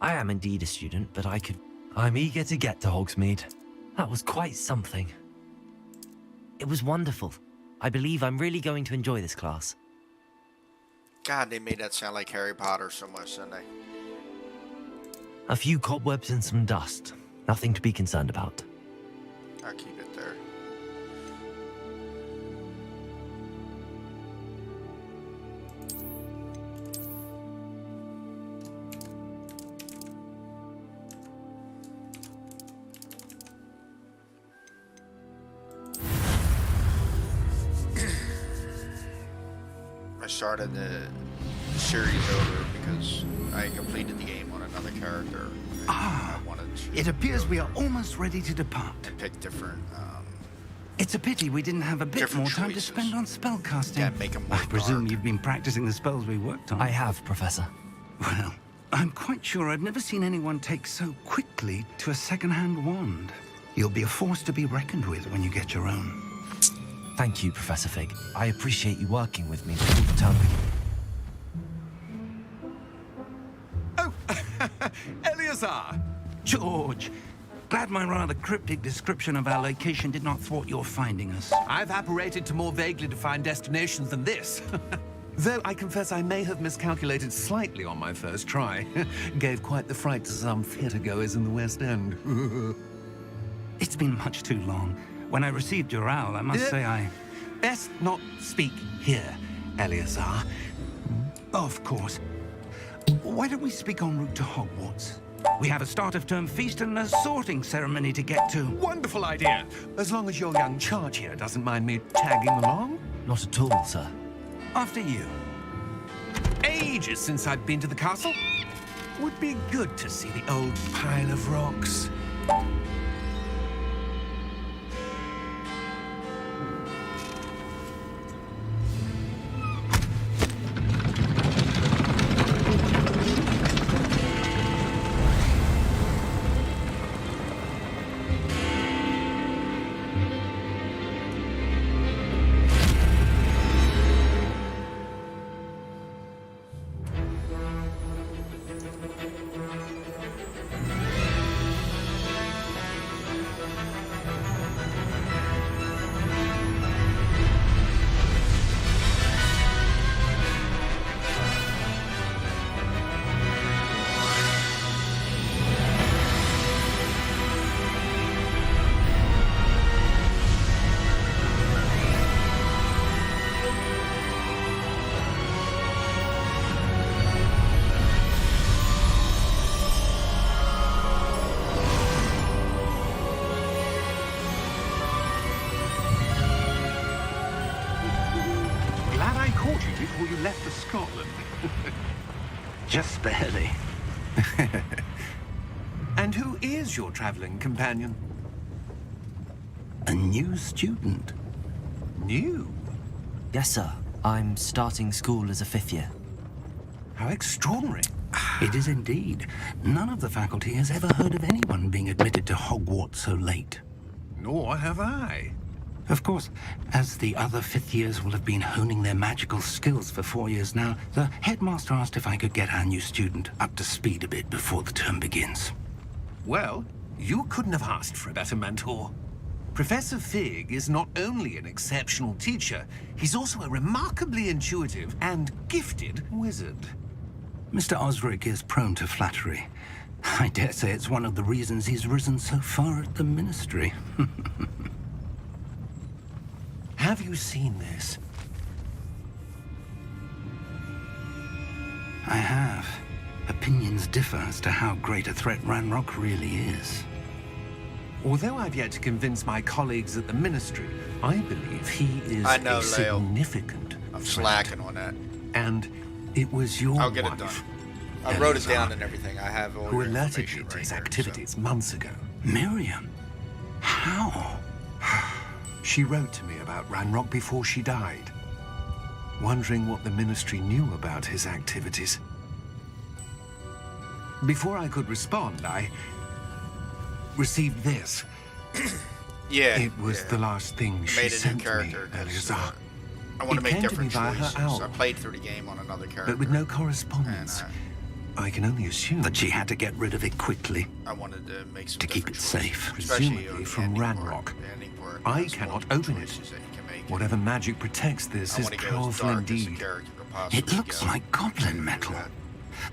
I am indeed a student, but I'm eager to get to Hogsmeade. That was quite something. It was wonderful. I believe I'm really going to enjoy this class. God, they made that sound like Harry Potter so much, didn't they? A few cobwebs and some dust. Nothing to be concerned about. I'll keep it there. I started the series over because I completed the game on another character. Ah, it appears we are almost ready to depart. And pick different. It's a pity we didn't have a bit Different more time choices. to spend on spellcasting. Yeah, make 'em more I presume dark. you've been practicing the spells we worked on. I have, Professor. Well, I'm quite sure I've never seen anyone take so quickly to a second-hand wand. You'll be a force to be reckoned with when you get your own. Thank you, Professor Fig. I appreciate you working with me before the term begins. Oh, Eleazar! George, glad my rather cryptic description of our location did not thwart your finding us. I've apparated to more vaguely defined destinations than this. Though I confess I may have miscalculated slightly on my first try. Gave quite the fright to some theatre-goers in the West End. It's been much too long. When I received your owl, I must say I... Best not speak here, Eleazar. Of course. Why don't we speak en route to Hogwarts? We have a start-of-term feast and a sorting ceremony to get to. Wonderful idea. As long as your young charge here doesn't mind me tagging along. Not at all, sir. After you. Ages since I've been to the castle. Would be good to see the old pile of rocks. Before you left for Scotland. Just barely. And who is your traveling companion? A new student. New? Yes, sir. I'm starting school as a 5th year. How extraordinary. It is indeed. None of the faculty has ever heard of anyone being admitted to Hogwarts so late. Nor have I. Of course, as the other 5th years will have been honing their magical skills for 4 years now, the headmaster asked if I could get our new student up to speed a bit before the term begins. Well, you couldn't have asked for a better mentor. Professor Fig is not only an exceptional teacher, he's also a remarkably intuitive and gifted wizard. Mr. Osric is prone to flattery. I dare say it's one of the reasons he's risen so far at the Ministry. Have you seen this? I have. Opinions differ as to how great a threat Ranrock really is. Although I've yet to convince my colleagues at the Ministry, I believe he is I know, a Leo. significant I'm threat. slacking on that. And it was your I'll get it wife, done. I wrote it Eleazar, down and everything. I have all who your alerted information me to right his here, activities months ago. Miriam? How? She wrote to me about Ranrock before she died, wondering what the Ministry knew about his activities. Before I could respond, I received this. Yeah. It was the last thing she Made a new sent me, character. 'cause, Eleazar. I want It to make came to me different via her choices. owl. I played through the game on another character. But with no correspondence. And, I can only assume That she had to get rid of it quickly I wanted to make some to keep it different choices, safe. especially presumably on the from ending Ranrock. part. The ending part I has cannot multiple open it. choices that you can make. Whatever magic protects this I is want to go as powerful dark as the indeed. character could possibly It looks go. like goblin metal. My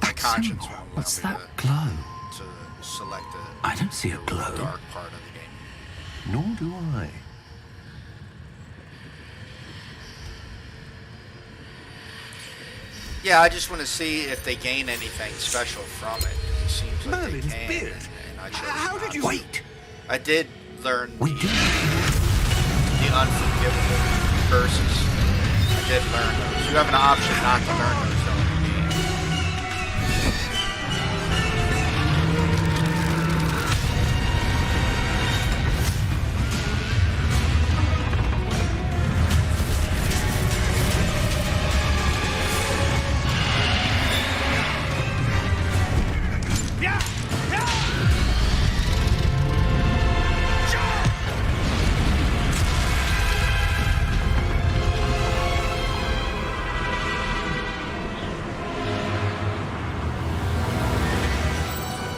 That conscience symbol. won't allow What's me that glow? to select I don't see a the glow. dark part of the game. Nor do I. Yeah, I just want to see if they gain anything special from it. It seems like Merlin's they can. beard. And I chose How not did you... to. Wait! I did learn We the, do. the unforgivable curses. I did learn those. You have an option not to learn those though in the game.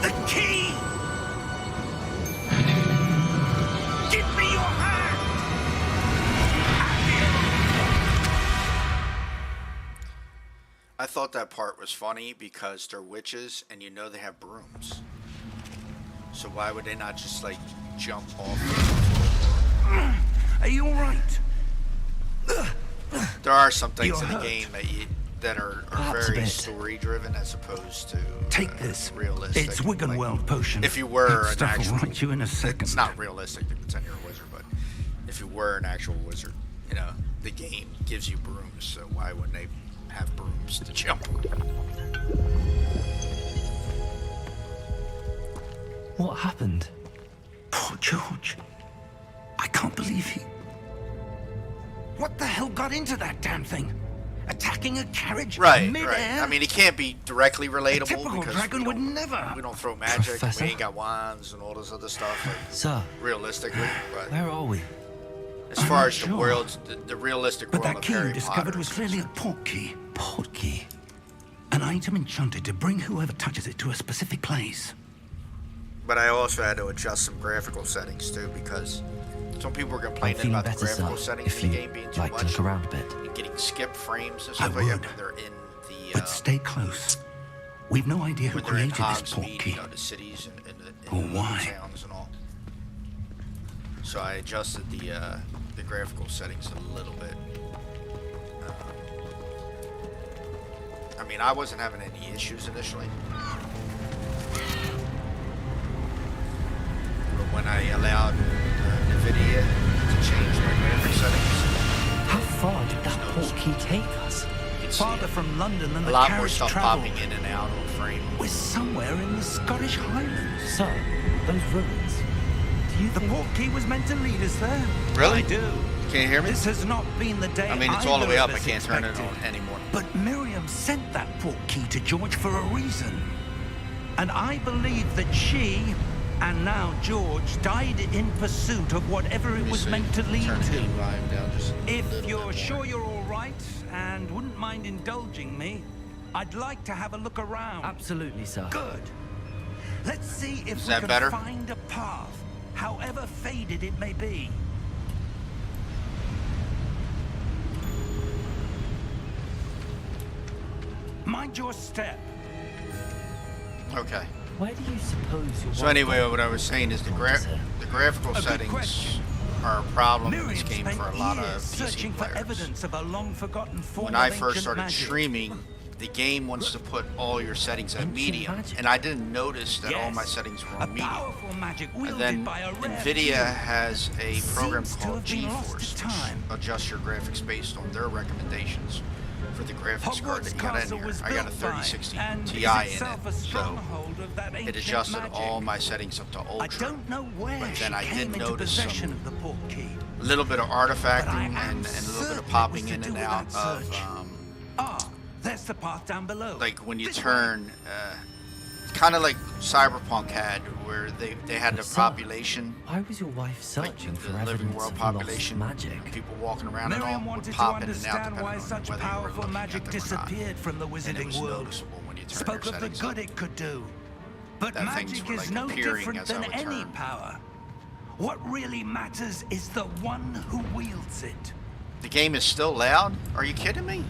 The key! Give me your hand! I thought that part was funny because they're witches and you know they have brooms. So why would they not just like jump off? Are you alright? There are some things You're in the hurt. game that are Perhaps a very bit. story driven as opposed to Take this. realistic. It's Wiggenweld potion. If you were That an stuff will actual, right you in a second. it's not realistic to pretend you're a wizard, but if you were an actual wizard, you know, the game gives you brooms, so why wouldn't they have brooms to jump on? What happened? Poor George. I can't believe he... What the hell got into that damn thing? Attacking a carriage Right, mid-air? right. I mean, it can't be directly relatable typical because dragon we would don't, never. we don't throw magic, and Professor? we ain't got wands and all this other stuff, like, Sir, realistically. But where are we? as I'm far not as the sure. world, the realistic But world that of key you Harry discovered Potter was is clearly a port key. Port key. An item enchanted to bring whoever touches it to a specific place. But I also had to adjust some graphical settings too because some people were I'm complaining feeling about the better, graphical sir. settings If in you the game being too like to much look around a bit. and getting skip frames and I stuff like that would. when they're in the But stay close. We've no idea who when they're in created this port Hogsmeade, key. you know, the cities and Or the why. towns and all. So I adjusted the graphical settings a little bit. I mean, I wasn't having any issues initially. But when I allowed NVIDIA to change my graphic settings, How far did that port key take us? you can Farther see from London than a the lot more carriage stuff travelled. popping in and out on frame. We're somewhere in the Scottish Highlands. Sir, those ruins. Do you The think... port key was meant to lead us there. Really? I do. Can't hear me? This has not been the day I mean, it's all the either way of up. I us can't turn it expected. on anymore. But Miriam sent that port key to George for a reason. And I believe that she, and now George, died in pursuit of whatever it was meant to lead Turn the to. game volume down just a If little you're bit more. sure you're all right and wouldn't mind indulging me, I'd like to have a look around. Absolutely, sir. Good. Let's see if Is we that can better? find a path, however faded it may be. Mind your step. Okay. Where do you suppose you're... So anyway, what I was saying is the graphical A good settings question. are a problem in Miriam this game spent for a lot of years PC searching for players. evidence of a long-forgotten form When of I first ancient started magic. streaming, the game wants to put all your settings at Ancient medium, magic? and I didn't notice that all Yes, my settings were a on medium. powerful magic And wielded then by a rare NVIDIA few. has a program Seems to called have been lost GeForce, to which time. adjusts your graphics based on their recommendations for the graphics card that Hogwarts you got in Castle here. was I got a built by 3060 and Ti is in itself a it, so stronghold of that it ancient adjusted magic. all my settings up to I ultra. don't know where but she then I came did into notice possession some of the port key. a little bit of But I artifacting am and a little bit certain of it popping was to in do and with out that of search. There's the path down below. like when you This way. turn kind of like Cyberpunk had where they had the But, sir, population, Why was your wife like searching for the living evidence world of population, lost magic? people walking around and all Miriam would wanted to pop in and out understand depending why on such whether you were powerful looking magic at them or not. disappeared from the And it wizarding was world. noticeable when you you turn Spoke your of the settings good up. it could do. But That things magic were, is like, no appearing different as I than would any turn. power. What really matters is the one who wields it. The game is still loud? Are you kidding me?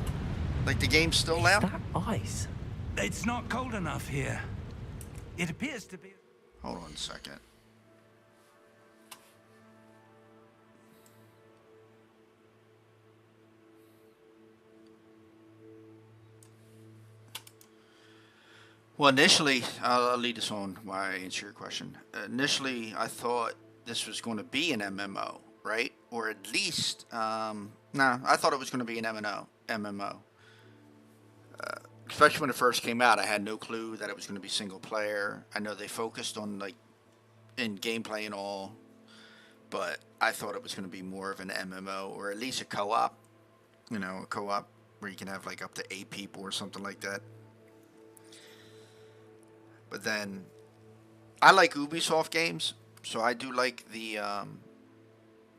Like, the game's still Is loud? that ice? It's not cold enough here. It appears to be... Hold on a second. Well, initially, I'll lead this on while I answer your question. Initially, I thought this was going to be an MMO, right? Or at least, I thought it was going to be an MMO. Especially when it first came out, I had no clue that it was going to be single player. I know they focused on, like, in gameplay and all, but I thought it was going to be more of an MMO, or at least a co-op. You know, a co-op where you can have, like, up to 8 people or something like that. But then, I like Ubisoft games, so I do like the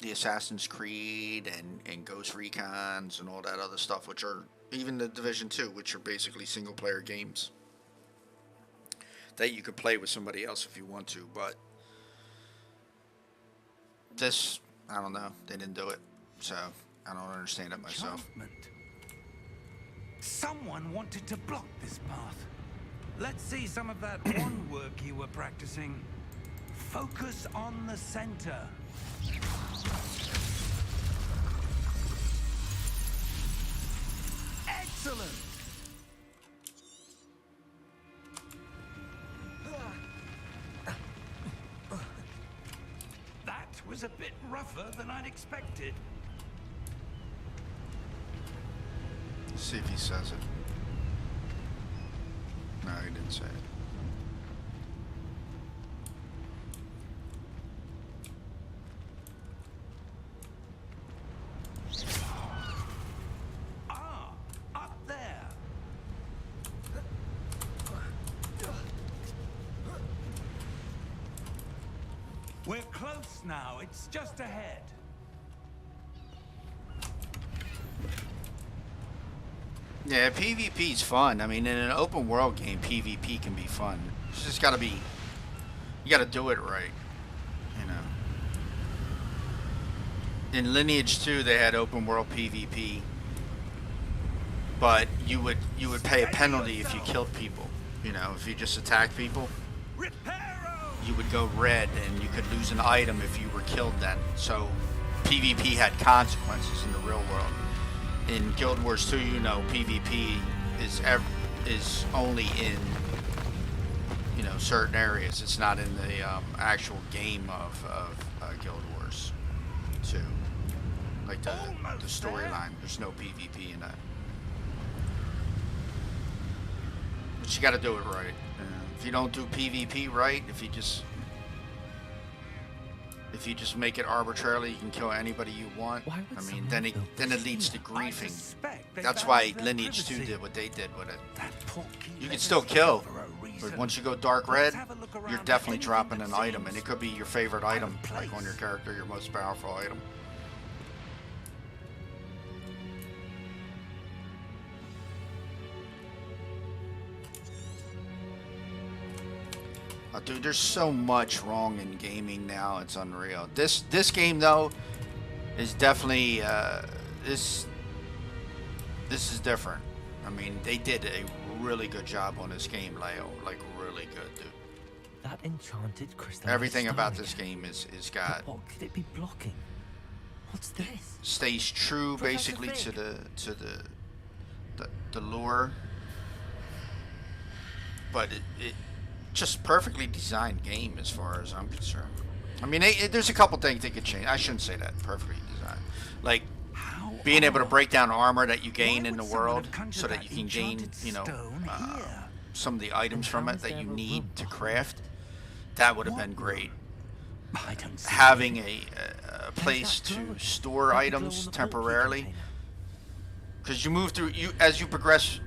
Assassin's Creed and Ghost Recons and all that other stuff, which are, even the Division 2, which are basically single-player games that you could play with somebody else if you want to. But this, I don't know, they didn't do it, so I don't understand it myself. Enchantment. Someone wanted to block this path. Let's see some of that one work you were practicing. Focus on the center. Excellent! That was a bit rougher than I'd expected. Let's see if he says it. No, he didn't say it. Ah, up there. We're close now. It's just ahead. Yeah, PvP's fun. I mean, in an open world game, PvP can be fun. It's just gotta be, you gotta do it right, you know. In Lineage 2, they had open world PvP, but you would pay a penalty if you killed people. You know, if you just attacked people, you would go red, and you could lose an item if you were killed then. So, PvP had consequences in the real world. In Guild Wars 2, you know, PvP is only in, you know, certain areas. It's not in the actual game of Guild Wars 2. Like the storyline. There's no PvP in that. But you got to do it right. If you don't do PvP right, if you just make it arbitrarily, you can kill anybody you want. Why would I mean, someone then build it this leads to here? griefing. suspect they That's valued why their Lineage 2 privacy. did what they did with it. That poor key You let can us still here kill, for a but reason. once you go dark Let's red, have a look you're around definitely anything dropping that an item, and seems it could be your favorite out item, of like on your place. character, your most powerful item. Dude, there's so much wrong in gaming now. It's unreal. This game though is definitely this is different. I mean, they did a really good job on this game, Leo. Like really good, dude. That enchanted crystal. Everything about this game is got What could it be blocking? What's this? stays true Professor basically to Fig. the lure, but it just perfectly designed game as far as I'm concerned. I mean, there's a couple things they could change. I shouldn't say that. Perfectly designed, like How being able to odd. break down armor that you gain Why in the would someone world, have conjured so that that you can gain, enchanted you know, stone here? some of the items And from how it is that there you a room need to behind craft. That would have What been great. I don't see Having it. a place that glow? to store Like the glow items on the portkey temporarily, container. because you move through as you progress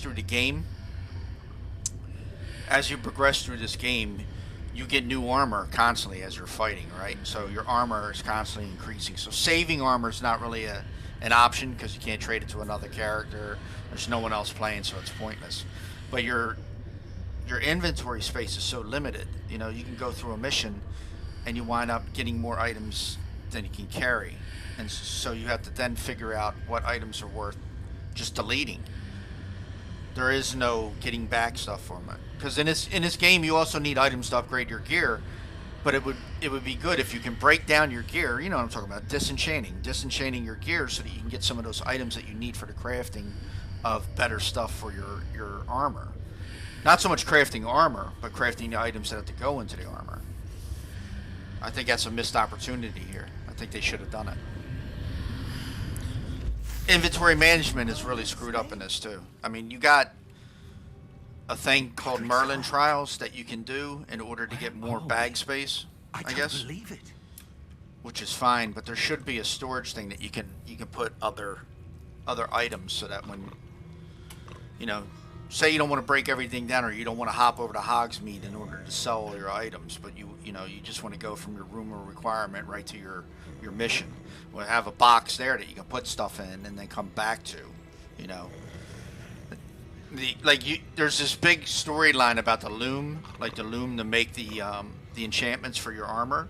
through the game. As you progress through this game, you get new armor constantly as you're fighting, right? So your armor is constantly increasing. So saving armor is not really an option because you can't trade it to another character. There's no one else playing, so it's pointless. But your inventory space is so limited. You know, you can go through a mission and you wind up getting more items than you can carry, and so you have to then figure out what items are worth just deleting. There is no getting back stuff from it, because in this game you also need items to upgrade your gear. But it would be good if you can break down your gear. You know what I'm talking about? Disenchanting your gear so that you can get some of those items that you need for the crafting of better stuff for your armor. Not so much crafting armor, but crafting the items that have to go into the armor. I think that's a missed opportunity here. I think they should have done it. Inventory management is really screwed up in this too. I mean, you got a thing called Merlin trials that you can do in order to get more bag space, I guess. Believe it. Which is fine, but there should be a storage thing that you can put other items, so that when, you know, say you don't want to break everything down, or you don't want to hop over to Hogsmeade in order to sell all your items, but you just want to go from your room of requirement right to your mission. Well, have a box there that you can put stuff in and then come back to, you know. There's this big storyline about the loom, like the loom to make the enchantments for your armor.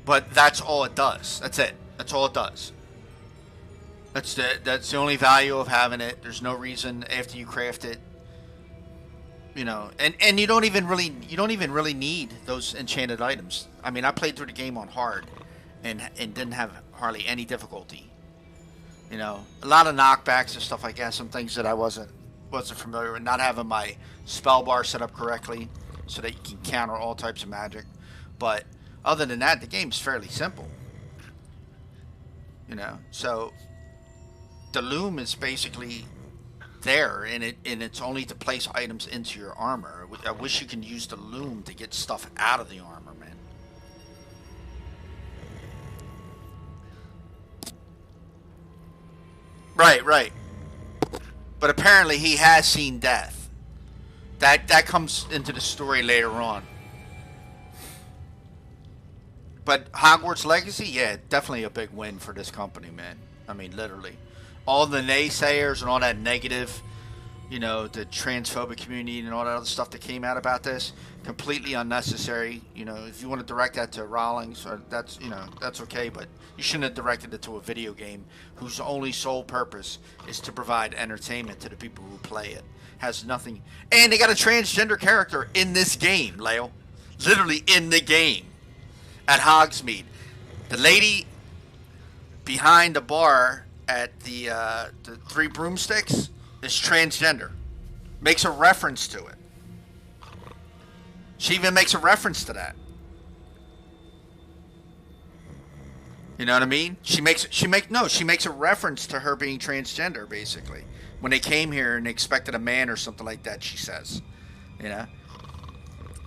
But that's all it does. That's it. That's all it does. That's the only value of having it. There's no reason after you craft it, you know, and you don't even really need those enchanted items. I mean, I played through the game on hard, and didn't have hardly any difficulty. You know, a lot of knockbacks and stuff like that. Some things that I wasn't familiar with. Not having my spell bar set up correctly so that you can counter all types of magic. But other than that, the game's fairly simple. You know, so the loom is basically there, and it's only to place items into your armor. I wish you can use the loom to get stuff out of the armor, man. Right. But apparently he has seen death. That comes into the story later on. But Hogwarts Legacy, yeah, definitely a big win for this company, man. I mean, literally. All the naysayers and all that negative, you know, the transphobic community and all that other stuff that came out about this, completely unnecessary. You know, if you want to direct that to Rawlings, or that's okay, but you shouldn't have directed it to a video game whose only sole purpose is to provide entertainment to the people who play it. Has nothing. And they got a transgender character in this game, Leo. Literally in the game. At Hogsmeade. The lady behind the bar at the Three Broomsticks is transgender. Makes a reference to it. She even makes a reference to that. You know what I mean? She makes a reference to her being transgender, basically. When they came here and they expected a man or something like that, she says. You know?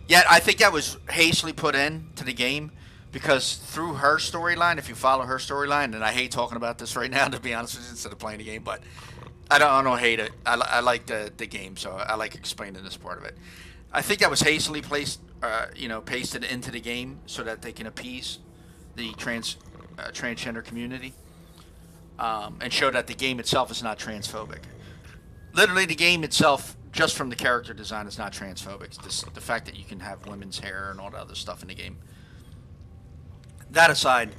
Yet I think that was hastily put in to the game, because through her storyline, if you follow her storyline, and I hate talking about this right now, to be honest with you, instead of playing the game, but I don't hate it. I like the game, so I like explaining this part of it. I think that was hastily pasted into the game so that they can appease the transgender community, and show that the game itself is not transphobic. Literally, the game itself, just from the character design, is not transphobic. The fact that you can have women's hair and all that other stuff in the game. That aside,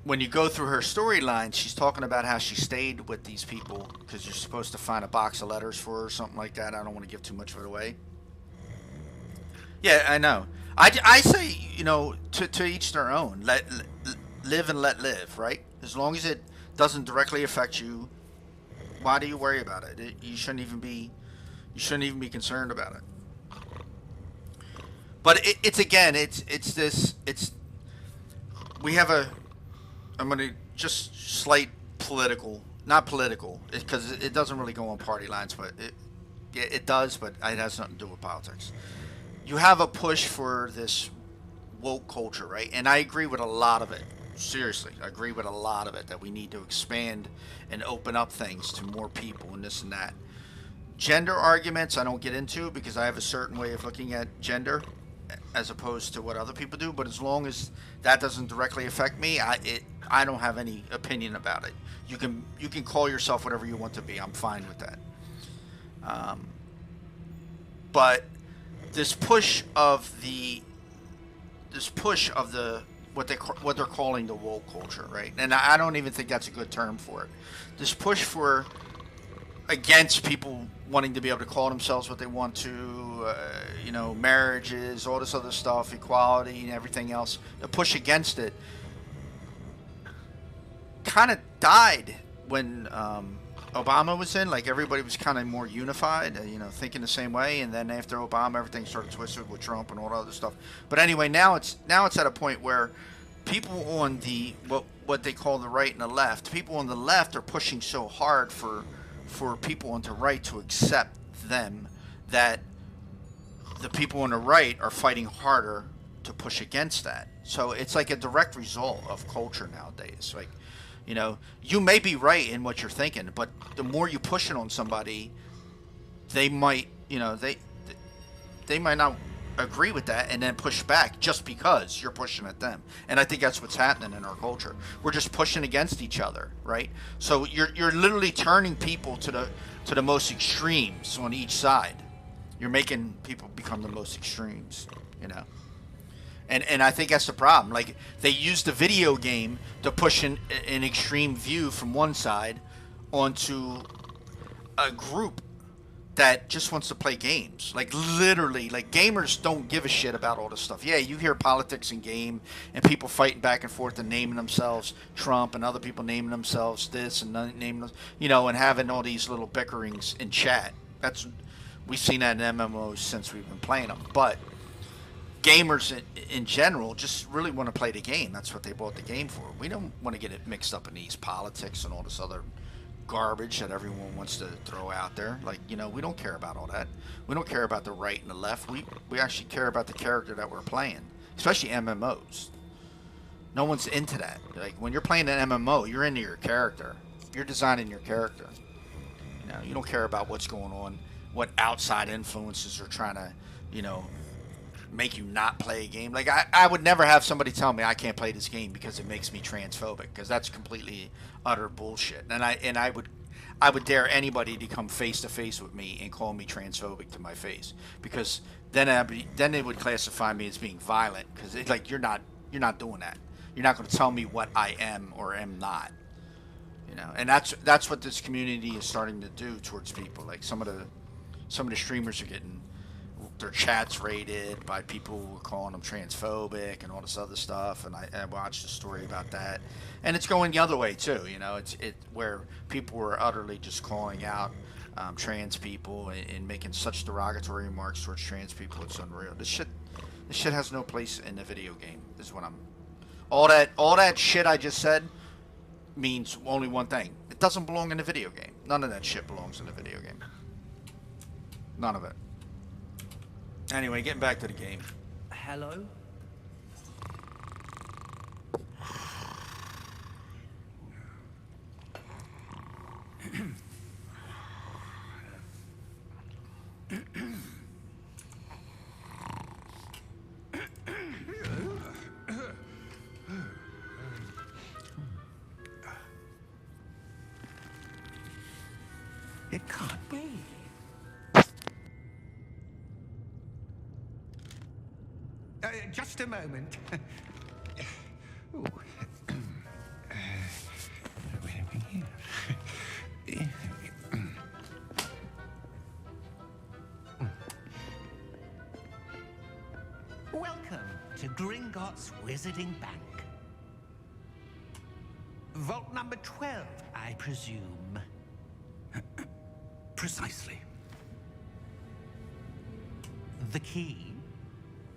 when you go through her storyline, she's talking about how she stayed with these people because you're supposed to find a box of letters for her or something like that. I don't want to give too much of it away. Yeah, I know. I say, you know, to each their own. Live and let live, right? As long as it doesn't directly affect you, why do you worry about it? You shouldn't even be concerned about it. But I'm going to just slight political, not political, because it doesn't really go on party lines, but it does, but it has nothing to do with politics. You have a push for this woke culture, right? And I agree with a lot of it. Seriously, I agree with a lot of it, that we need to expand and open up things to more people and this and that. Gender arguments I don't get into, because I have a certain way of looking at gender, as opposed to what other people do. But as long as that doesn't directly affect me, I don't have any opinion about it. You can call yourself whatever you want to be. I'm fine with that. But this push of the what they're calling the woke culture, right? And I don't even think that's a good term for it. This push for against people wanting to be able to call themselves what they want to, marriages, all this other stuff, equality and everything else. The push against it kind of died when Obama was in. Like, everybody was kind of more unified, thinking the same way. And then after Obama, everything started twisted with Trump and all that other stuff. But anyway, now it's at a point where people on the what they call the right and the left, people on the left are pushing so hard for people on the right to accept them, that the people on the right are fighting harder to push against that. So it's like a direct result of culture nowadays. Like, you may be right in what you're thinking, but the more you push it on somebody, they might, they might not agree with that and then push back just because you're pushing at them. And I think that's what's happening in our culture. We're just pushing against each other, right? So you're literally turning people to the most extremes on each side. You're making people become the most extremes, And I think that's the problem. Like, they use the video game to push an extreme view from one side onto a group that just wants to play games. Like, literally, like, gamers don't give a shit about all this stuff. Yeah, you hear politics in game and people fighting back and forth and naming themselves Trump and other people naming themselves this and naming them, and having all these little bickerings in chat. We've seen that in MMOs since we've been playing them. But gamers in general just really want to play the game. That's what they bought the game for. We don't want to get it mixed up in these politics and all this other garbage that everyone wants to throw out there. Like, we don't care about all that. We don't care about the right and the left. We actually care about the character that we're playing, especially MMOs. No one's into that. Like, when you're playing an MMO, you're into your character. You're designing your character. You don't care about what's going on, what outside influences are trying to, make you not play a game. Like, I would never have somebody tell me I can't play this game because it makes me transphobic, because that's completely utter bullshit. And I would dare anybody to come face to face with me and call me transphobic to my face, because then they would classify me as being violent, because it's like, you're not doing that. You're not going to tell me what I am or am not. And that's what this community is starting to do towards people. Like, some of the streamers are getting their chats raided by people who are calling them transphobic and all this other stuff, and I watched a story about that, and it's going the other way too. It's where people were utterly just calling out trans people and making such derogatory remarks towards trans people. It's unreal. This shit has no place in the video game. Is what all that shit I just said means only one thing: it doesn't belong in the video game. None of that shit belongs in the video game. None of it. Anyway, getting back to the game. Hello? It can't be. Just a moment. Ooh. Welcome to Gringotts Wizarding Bank. Vault number 12, I presume. Precisely. The key?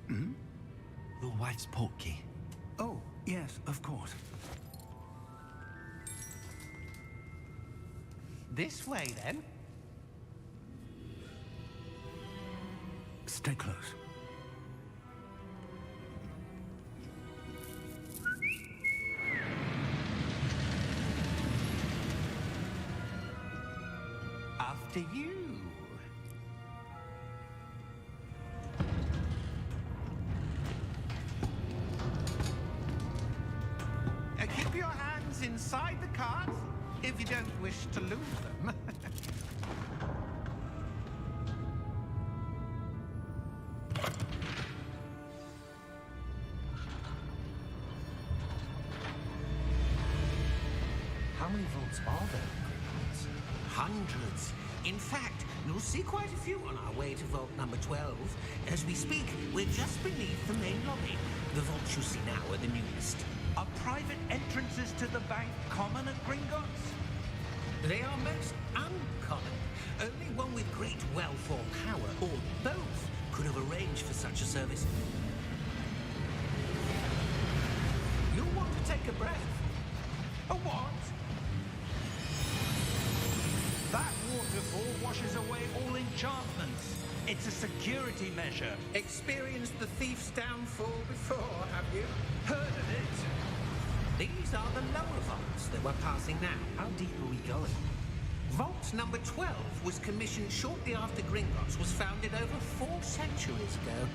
Hmm? Your wife's portkey. Oh, yes, of course. This way, then. Stay close. After you. inside the cards, if you don't wish to lose them. How many vaults are there in Gringotts? Hundreds. In fact, you'll see quite a few on our way to vault number 12. As we speak, we're just beneath the main lobby. The vaults you see now are the newest. Are private entrances to the bank common at Gringotts? They are most uncommon. Only one with great wealth or power, or both, could have arranged for such a service. You'll want to take a breath. A what? That waterfall washes away all enchantments. It's a security measure. Experienced the thief's downfall before, have you? Heard of it? These are the lower vaults that we're passing now. How deep are we going? Vault number 12 was commissioned shortly after Gringotts was founded over 4 centuries ago.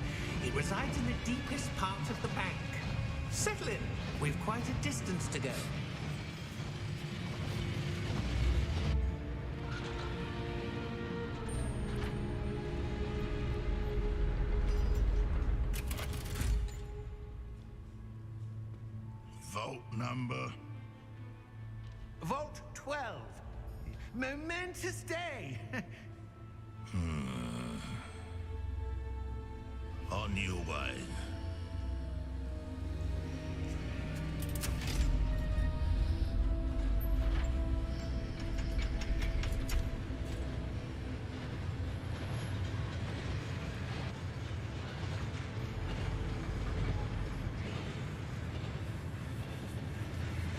It resides in the deepest part of the bank. Settle in. We've quite a distance to go. Vault number. Vault 12. Momentous day. On your way.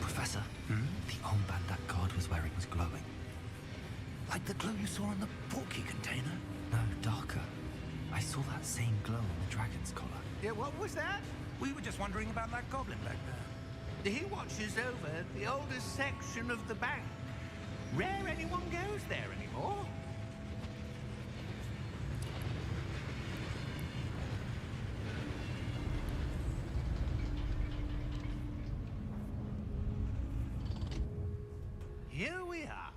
Professor, the armband that guard was wearing was glowing. Like the glow you saw on the porky container? No, darker. I saw that same glow on the dragon's collar. Yeah, what was that? We were just wondering about that goblin back there. He watches over the oldest section of the bank. Rare anyone goes there anymore. Here we are.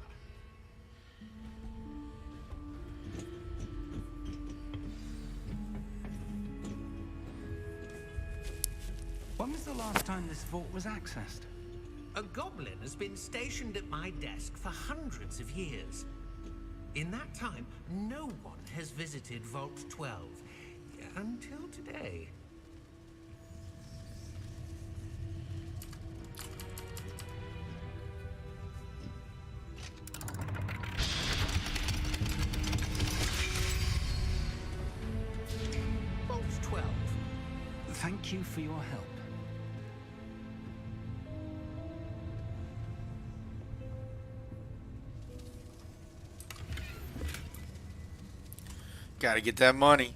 When was the last time this vault was accessed? A goblin has been stationed at my desk for hundreds of years. In that time, no one has visited Vault 12. Until today. Vault 12. Thank you for your help. Gotta get that money.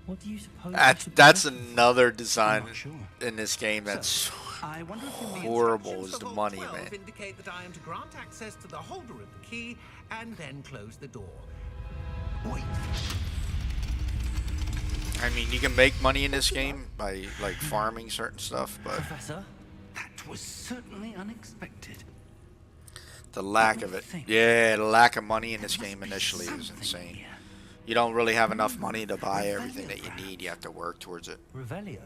What do you suppose? I should be That's looking for? another design not sure. in this game that's I wonder if you mean horrible is Instructions the for Vault money, 12 man. indicate that I am to grant access to the holder of the key and then close the door. Wait. I mean, you can make money in this game by like farming certain stuff, but Professor? That was certainly unexpected. the lack of it, yeah, the lack of money in this game initially is insane. You don't really have enough money to buy everything that you need. You have to work towards it. Revelio?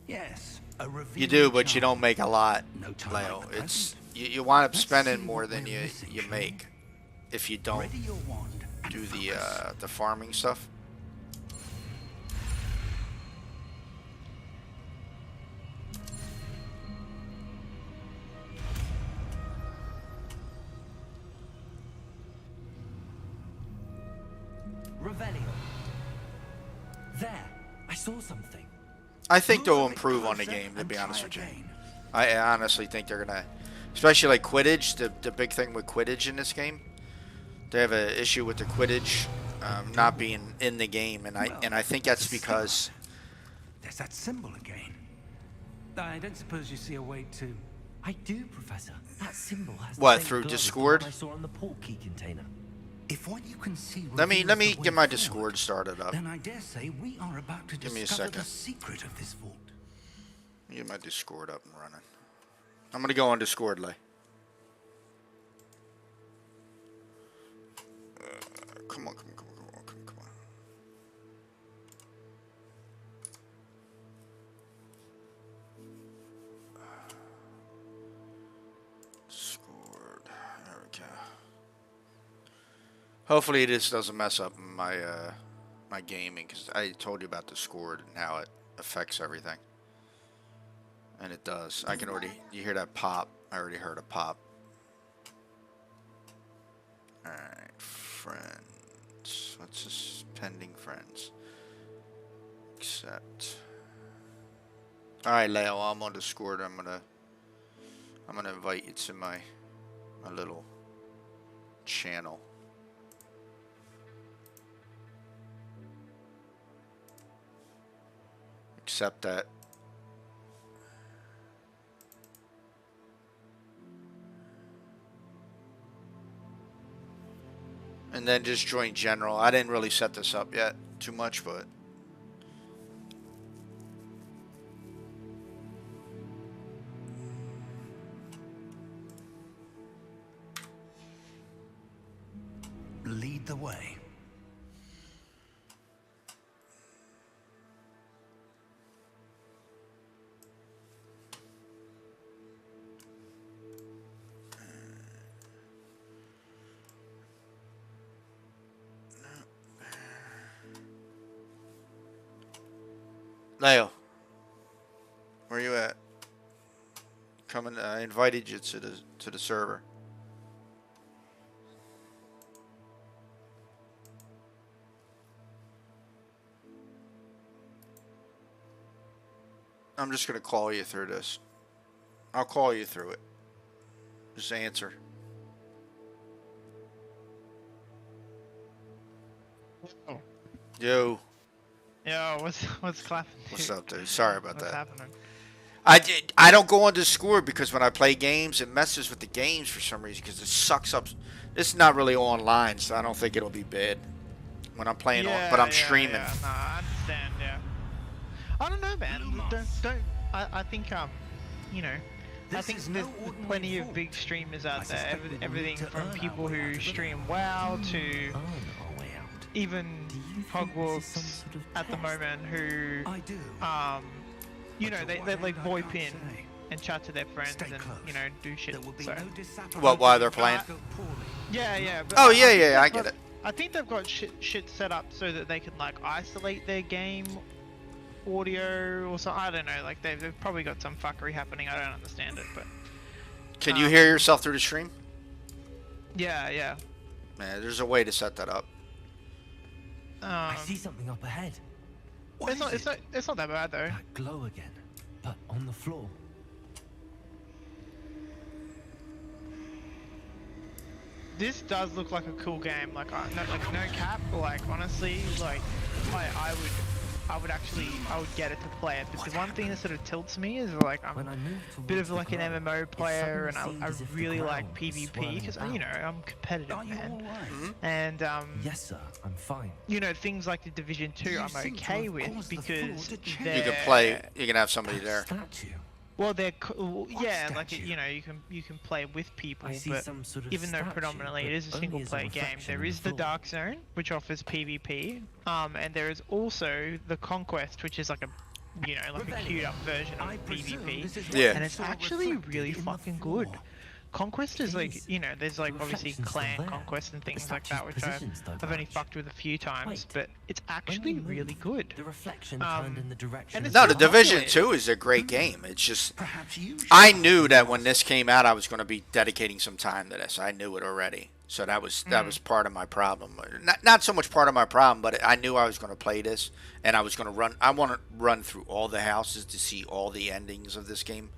Yes, a You revealing do, but you charm. don't make a lot, No time Leo. like the It's present. you wind up Let's spending see more what than we're you missing, you shall we? make if you don't Ready your wand and do focus. the farming stuff. Revelio. There. I saw something. I think they'll Move a bit improve on the closer game, to and be try honest with you. again. I honestly think they're gonna, especially like Quidditch, the big thing with Quidditch in this game. They have an issue with the Quidditch not being in the game, and I think that's because There's that symbol again. I don't suppose you see a way to... I do, Professor. That symbol has the What, same through glow as the Discord? one I saw on the portkey container. If what you can see Let me reveals the way get my forward, Discord started up. then I dare say we are about to Give me a discover the second. secret of this vault. Let me get my Discord up and running. I'm gonna go on Discord, Lay. Come on. Discord. There we go. Hopefully this doesn't mess up my my gaming, because I told you about Discord and how it affects everything. And it does. I can already, you hear that pop? I already heard a pop. Alright, friends. What's this? Pending friends. Accept. Alright, Leo, I'm on Discord. I'm gonna invite you to my little channel. Accept that. And then just join general. I didn't really set this up yet too much, but Lead the way. Leo, where you at? Coming. I invited you to the server. I'm just gonna call you through this. I'll call you through it. Just answer. Oh. Yo. Yo, what's clapping? What's up, dude? Sorry about What's that. happening? I don't go on Discord because when I play games, it messes with the games for some reason because it sucks up. This is not really online, so I don't think it'll be bad when I'm playing on. But I'm streaming. Yeah. No, I understand. Yeah. I don't know, man. Don't. I think you know. I think there's plenty of big streamers out there. Everything from people who stream WoW to even Hogwarts at the moment, who you know, they like VoIP in and chat to their friends and you know do shit. So. What? Why they're playing? Yeah. Oh yeah. I get it. I think they've got shit set up so that they can like isolate their game audio or something. I don't know. Like they've probably got some fuckery happening. I don't understand it, but. Can you hear yourself through the stream? Yeah. Man, there's a way to set that up. I see something up ahead. It's not that bad though. That glow again, but on the floor. This does look like a cool game. Like no cap. Like honestly, like I would get it to play it. But the one thing that sort of tilts me is like I'm a bit of like an MMO player, and I really like PvP because you know I'm competitive, man. And Yes, sir. I'm fine. you know things like the Division 2 I'm okay with because You can play. You can have somebody there. Statue. well they're yeah, like you know you can play with people, I see but some sort of even though statue, predominantly it but is a only single as a player game, reflection there in is the the floor. Dark Zone which offers PvP, and there is also the Conquest, which is like a you know like a queued up version of PvP, Yeah. and it's actually really fucking good. Conquest is like, you know, there's like obviously clan conquest and things like that, which I've only fucked with a few times, but it's actually really good. The reflection turned in the direction. and of it's No, the not Division calculated. 2 is a great game. It's just I knew that when this came out, I was going to be dedicating some time to this. I knew it already, so that was part of my problem. Not so much part of my problem, but I knew I was going to play this, and I was going to run. I want to run through all the houses to see all the endings of this game.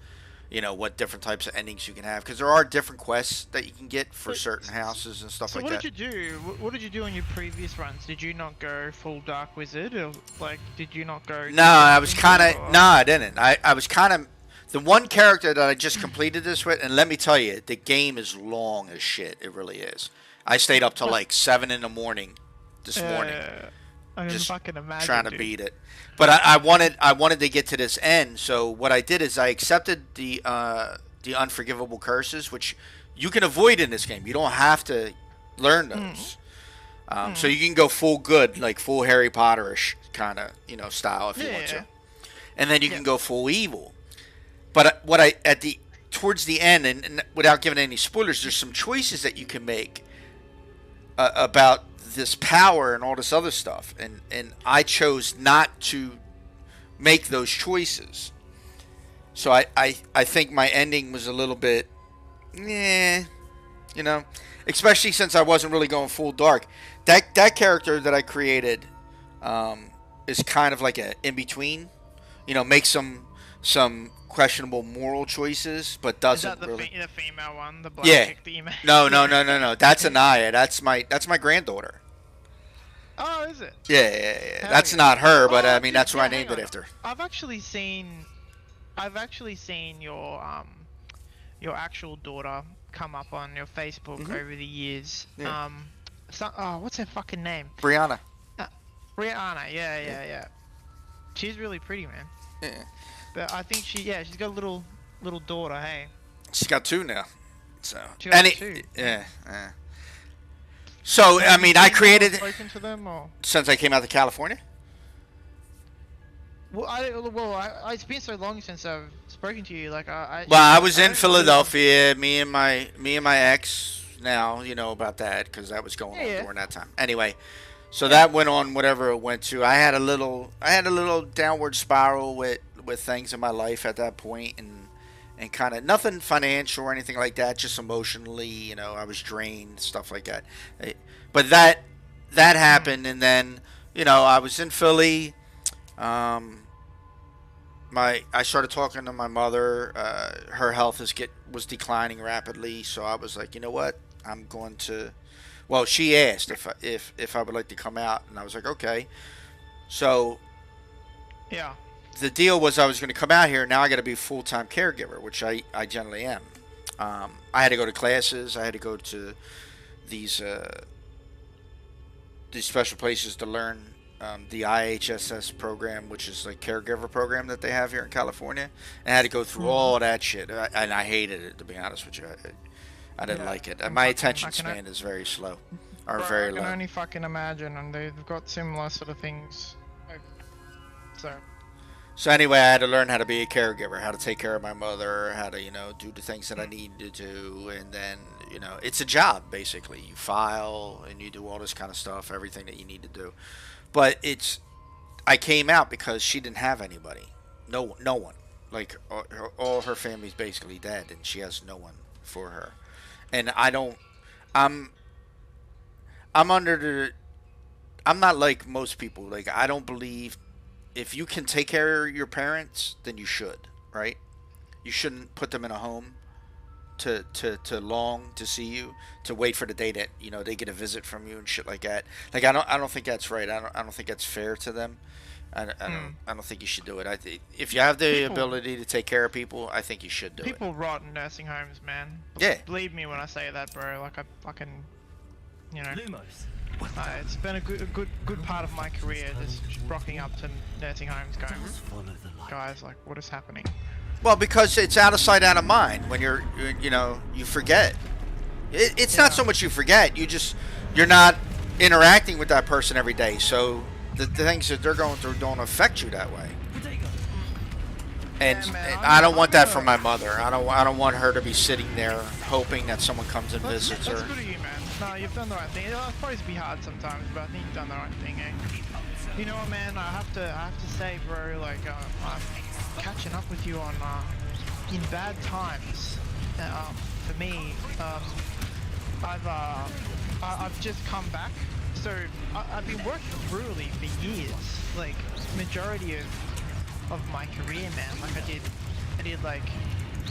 You know, what different types of endings you can have, because there are different quests that you can get for certain houses and stuff So like what that. did you do? What did you do on your previous runs? Did you not go full Dark Wizard, or like did you not go? No, I was kind of no, I didn't. I was kind of the one character that I just completed this with, and let me tell you, the game is long as shit. It really is. I stayed up till like 7 in the morning this morning, I can just fucking imagine, trying to dude. beat it. But I wanted to get to this end. So what I did is I accepted the unforgivable curses, which you can avoid in this game. You don't have to learn those. So you can go full good, like full Harry Potterish kind of style if you want to, and then you can go full evil. But towards the end, and without giving any spoilers, there's some choices that you can make about this power and all this other stuff, and I chose not to make those choices. So I think my ending was a little bit, especially since I wasn't really going full dark. That character that I created is kind of like a in between, makes some questionable moral choices, but doesn't Is that really. the female one, the black Yeah. chick that you made? No. That's Anaya. That's my granddaughter. Oh, is it? Yeah. Hell That's yeah. not her, but I mean Dude, that's why I hang named it on. after. I've actually seen your actual daughter come up on your Facebook over the years. Yeah. What's her fucking name? Brianna. Rihanna. Yeah. She's really pretty, man. Yeah. But I think she's got a little daughter. Hey. She's got 2 now. So She got 2. yeah. So I mean, I created Spoken to them or? since I came out to California. Well, it's been so long since I've spoken to you. Like I was in don't Philadelphia. Me and my ex. Now you know about that because that was going on during that time. Anyway, so that went on whatever it went to. I had a little downward spiral with things in my life at that point, and kind of nothing financial or anything like that. Just emotionally, I was drained, stuff like that. But that happened, and then I was in Philly. I started talking to my mother. Her health was declining rapidly, so I was like, you know what? I'm going to. Well, she asked if I would like to come out, and I was like, okay. So. Yeah. The deal was I was going to come out here. Now I got to be a full-time caregiver, which I generally am. I had to go to classes. I had to go to these special places to learn the IHSS program, which is like caregiver program that they have here in California. And I had to go through all that shit, and I hated it, to be honest with you. I didn't like it. My attention span is very slow, or very low. I can only fucking imagine, and they've got similar sort of things. So anyway, I had to learn how to be a caregiver, how to take care of my mother, how to, do the things that I need to do. And then, it's a job, basically. You file and you do all this kind of stuff, everything that you need to do. But I came out because she didn't have anybody. No one. Like, all her family's basically dead, and she has no one for her. And I'm not like most people. Like, I don't believe if you can take care of your parents, then you should, right? You shouldn't put them in a home to long to see you, to wait for the day that they get a visit from you and shit like that. Like I don't think that's right. I don't think that's fair to them. I don't think you should do it. If you have the ability to take care of people, I think you should do it. People rot in nursing homes, man. Yeah. Believe me when I say that, bro. Like I fucking, Lumos. it's been a good part of my career just rocking up to nursing homes, going, guys, like, what is happening? Well, because it's out of sight, out of mind. When you forget. It's not so much you forget. You're not interacting with that person every day. So the things that they're going through don't affect you that way. And I don't want that for my mother. I don't want her to be sitting there hoping that someone comes and visits her. That's good of you, man. No, you've done the right thing. It'll probably be hard sometimes, but I think you've done the right thing, eh? You know what, man? I have to say, bro. Like, I'm catching up with you on in bad times. For me, I've just come back. So I've been working brutally for years. Like, majority of my career, man. Like I did like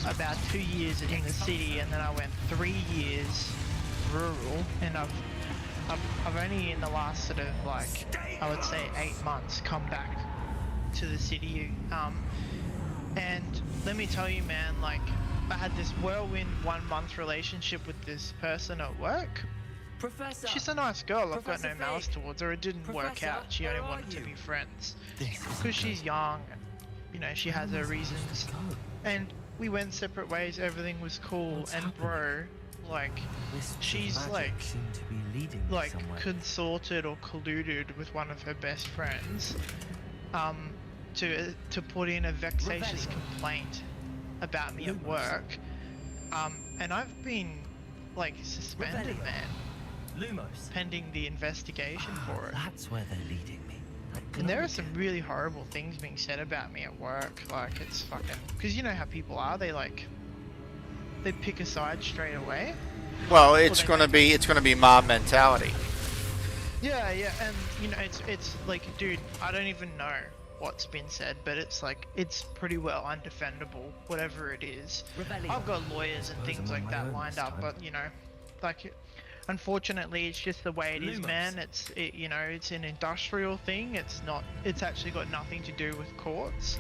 about 2 years in the city, and then I went 3 years rural, and I've only in the last sort of like I would say 8 months come back to the city. And let me tell you, man, like I had this whirlwind 1 month relationship with this person at work, Professor. She's a nice girl. I've got Professor no malice Fig. towards her. It didn't work Professor, out. She only where are wanted to you? be friends. This isn't Because she's good. young. You know, she has her Where must reasons. this go? And we went separate ways. Everything was cool. What's And happening? bro, like, Wisps of she's magic like, seem to be leading me like somewhere. consorted or colluded with one of her best friends, to put in a vexatious Rebellion. complaint about me at Lumos. work. And I've been like suspended, Rebellion. man, Lumos. pending the investigation for it. That's where they're leading me. That And there glow are some again. really horrible things being said about me at work. Like, it's fucking, because you know how people are. They pick a side straight away. Well, it's they gonna make be mob mentality. Yeah, and you know, it's like, dude, I don't even know what's been said, but it's like, it's pretty well undefendable, whatever it is. Rebellion. I've got lawyers and Suppose things I'm on like my that own lined this up, time. but you know, like, unfortunately, it's just the way it is, Lumos. man. You know, it's an industrial thing. It's actually got nothing to do with courts,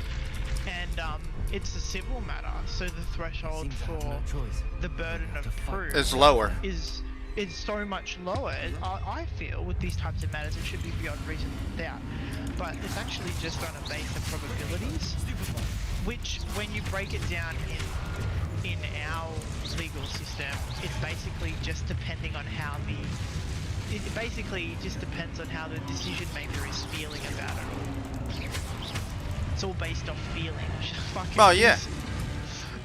and it's a civil matter, so the threshold Seem to have for no choice. the burden Have of to fight. proof It's lower. is so much lower. I feel with these types of matters it should be beyond reasonable doubt, but it's actually just on a base of probabilities, which when you break it down in our legal system, it's basically just depending on how it basically just depends on how the decision maker is feeling about it all. It's all based off feeling. Which is fucking Well, yeah.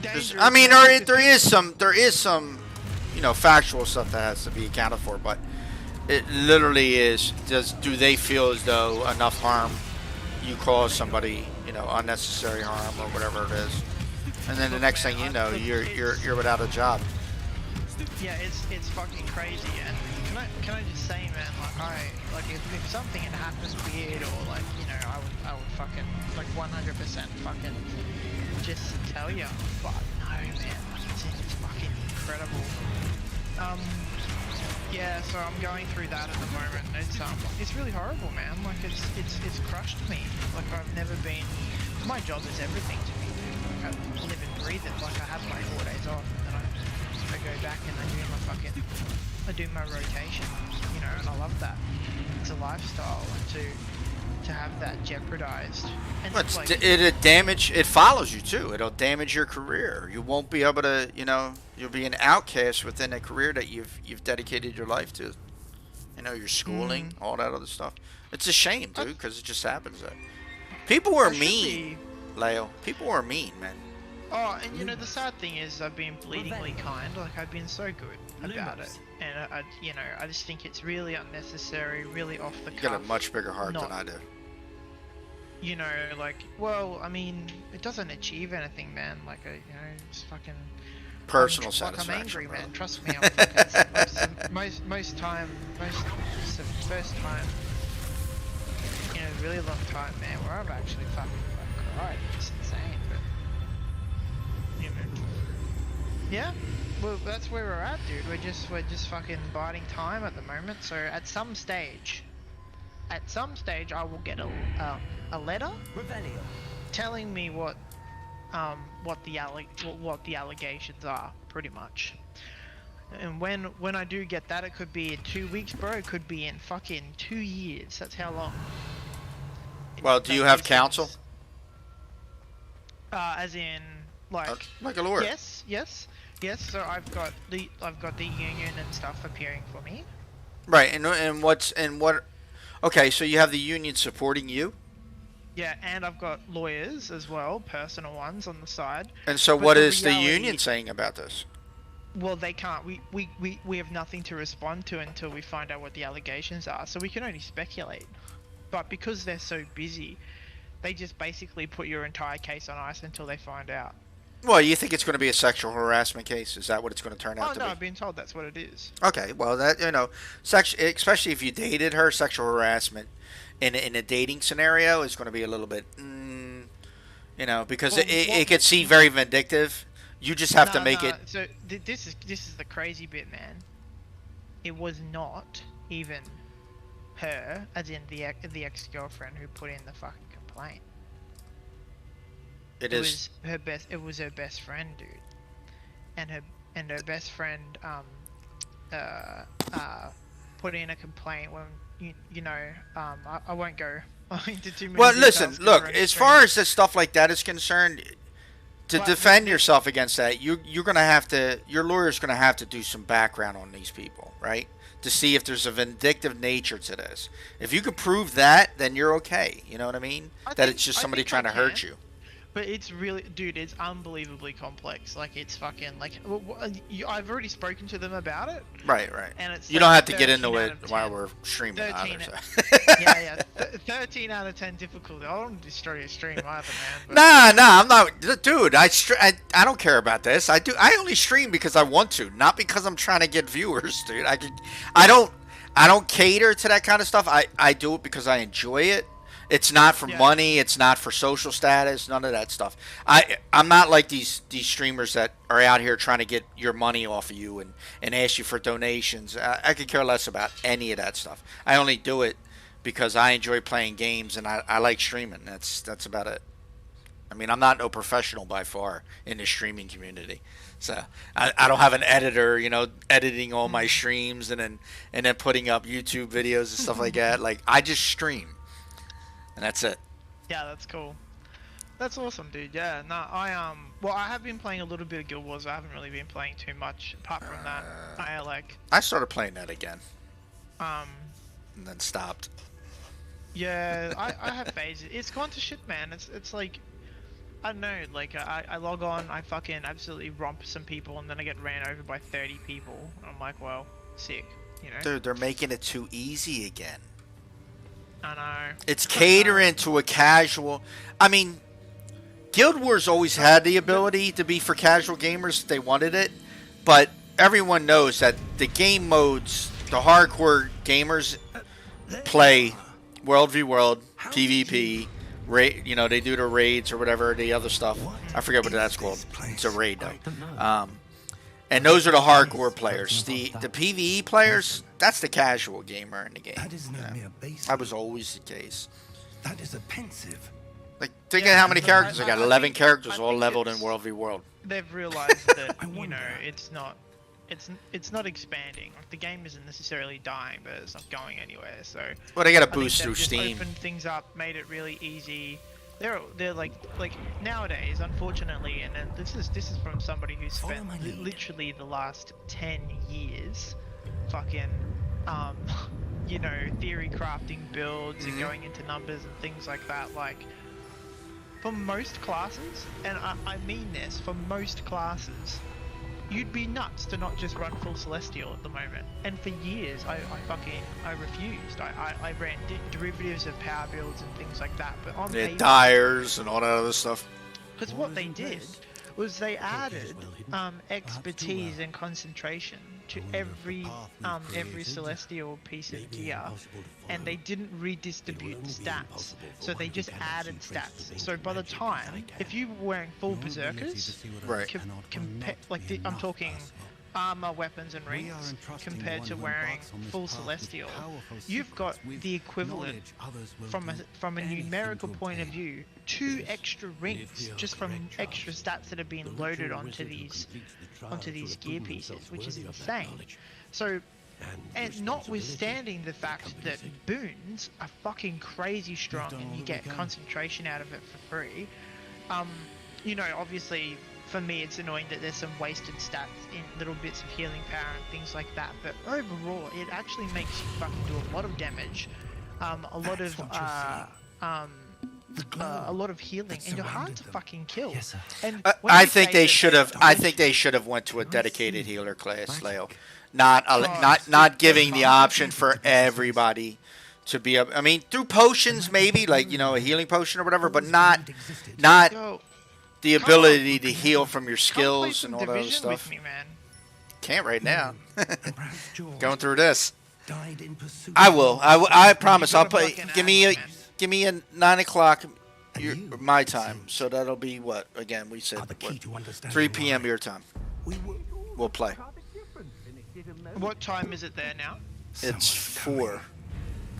dangerous, I mean, man, there because is some, you know, factual stuff that has to be accounted for, but it literally is. Do they feel as though enough harm you cause somebody, you know, unnecessary harm or whatever it is, and then the next thing you know, you're without a job. Yeah, it's fucking crazy. And can I just say, man, like if something had happened weird, or like, you know, I would fucking like 100% fucking just tell you. But no, man, like it's fucking incredible. Yeah, so I'm going through that at the moment. It's really horrible, man. Like it's crushed me. Like I've never been. My job is everything to me, dude. Like I live and breathe it. Like I have my 4 days off, and then I go back and I do my rotation, you know, and I love that. It's a lifestyle, and to have that jeopardized. And Well, like, it follows you too. It'll damage your career. You won't be able to, you know, you'll be an outcast within a career that you've dedicated your life to. You know, your schooling, all that other stuff. It's a shame, dude, because it just happens. People were I should mean, Leo. People were mean, man. Oh, and you know, the sad thing is I've been bleedingly kind. Like I've been so good about it, and you know, I just think it's really unnecessary, really off the You cuff. got a much bigger heart than not- I do. You know, like, well, I mean, it doesn't achieve anything, man. Like, you know, it's fucking Personal I'm satisfaction. angry, man. brother. Trust me. I'm fucking, most it's the first time in a really long time, man, where I've actually fucking like cried. It's insane, but you know, yeah. Well, that's where we're at, dude. We're just fucking biding time at the moment. So at some stage, I will get a letter Rebellion. telling me what the allegations are, pretty much. And when I do get that, it could be in 2 weeks, bro. It could be in fucking 2 years. That's how long. Well, do you have counsel? As in, like, Like a lawyer. yes. So I've got the union and stuff appearing for me. Right, and what? Okay, so you have the union supporting you, Yeah, and I've got lawyers as well, personal ones on the side. and so But what the is the reality- union saying about this? Well, they can't. We have nothing to respond to until we find out what the allegations are. So we can only speculate. But because they're so busy, they just basically put your entire case on ice until they find out. Well, you think it's going to be a sexual harassment case? Is that what it's going to turn out Oh to no, be? I've been told that's what it is. Okay, well, that, you know, especially if you dated her, sexual harassment in a dating scenario is going to be a little bit, you know, because Well, it could seem very vindictive. You just have to make it. So this is the crazy bit, man. It was not even her, as in the ex-girlfriend, who put in the fucking complaint. It It is. was her best. It was her best friend, dude, and her best friend put in a complaint when you know I won't go into too many Well, details listen, 'cause look, we're on as stream. far as this stuff like that is concerned, to But defend yourself against that, you're gonna have to, your lawyer's gonna have to do some background on these people, right? To see if there's a vindictive nature to this. If you can prove that, then you're okay. You know what I mean? That it's just somebody trying to hurt you. But it's really, dude, it's unbelievably complex. Like, it's fucking, like, I've already spoken to them about it. Right, right. And it's You like don't have to get 13 into out it of while 10. we're streaming either. 13 So. yeah. 13 out of 10 difficulty. I don't want to destroy your stream either, man. But Nah, I'm not, dude. I don't care about this. I only stream because I want to, not because I'm trying to get viewers, dude. I don't cater to that kind of stuff. I do it because I enjoy it. It's not for money. It's not for social status. None of that stuff. I'm not like these streamers that are out here trying to get your money off of you and ask you for donations. I could care less about any of that stuff. I only do it because I enjoy playing games and I like streaming. That's about it. I mean, I'm not no professional by far in the streaming community. So I don't have an editor, editing all my streams and then putting up YouTube videos and stuff like that. Like, I just stream. And that's it. yeah, that's cool. That's awesome, dude. Yeah, no, I have been playing a little bit of Guild Wars. I haven't really been playing too much apart from that. I started playing that again. And then stopped. Yeah, I have phases. It's gone to shit, man. It's like, I don't know, like, I log on, I fucking absolutely romp some people, and then I get ran over by 30 people. And I'm like, well, sick, Dude, they're making it too easy again. I know. It's catering to a casual. I mean, Guild Wars always had the ability to be for casual gamers if they wanted it, but everyone knows that the game modes, the hardcore gamers play World v World, PvP, they do the raids or whatever, the other stuff. I forget what that's called. It's a raid though. And those are the hardcore players. The PvE players, that's the casual gamer in the game. That is no mere base. That was always the case. That is offensive. Like, think of how many characters I got. 11 characters all leveled in World v World. They've realized that it's not expanding. Like, the game isn't necessarily dying, but it's not going anywhere. So Well, they got a I think boost they've through just Steam. Opened things up, made it really easy. They're like nowadays, unfortunately, and then this is from somebody who's spent literally the last 10 years, fucking, theory crafting builds and going into numbers and things like that. Like, for most classes, and I mean this, for most classes, you'd be nuts to not just run full Celestial at the moment. And for years, I refused. I ran derivatives of power builds and things like that. But on paper, Dyers and all that other stuff. because what they did was they added expertise and concentration to every Celestial piece of gear, and they didn't redistribute stats, so they just added stats. So by the time, if you were wearing full Berserkers, Right. I'm talking armor, weapons, and rings, compared to wearing full Celestial, you've got the equivalent, from a numerical point of view, 2 extra rings just from extra stats that have been loaded onto these gear pieces, which is insane. So, and notwithstanding the fact that boons are fucking crazy strong and you get concentration out of it for free, obviously, for me, it's annoying that there's some wasted stats in little bits of healing power and things like that. But overall, it actually makes you fucking do a lot of damage, a lot of healing, and you're hard to fucking kill. Yes, sir. And I think they should have. I think they should have went to a dedicated healer class, Leo. Not giving the option for everybody to be I mean, through potions maybe, like a healing potion or whatever, but not the ability to heal from your skills and all that other stuff. With me, man. Can't right now. Going through this. I will. I promise. I'll play. Give me a 9 o'clock my time. So that'll be what? Again, we said what, 3 p.m. your time. We'll play. What time is it there now? It's 4.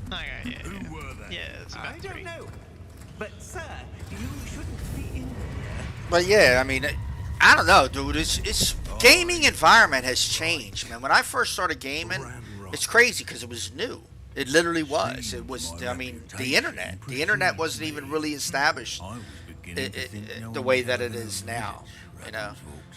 Okay, yeah, it's about I 3. don't know. But, sir, you shouldn't be in. But yeah, I mean, I don't know, dude. It's gaming environment has changed, man. When I first started gaming, It's crazy because it was new. It literally was. It was, I mean, the internet. The internet wasn't even really established the way that it is now, you know.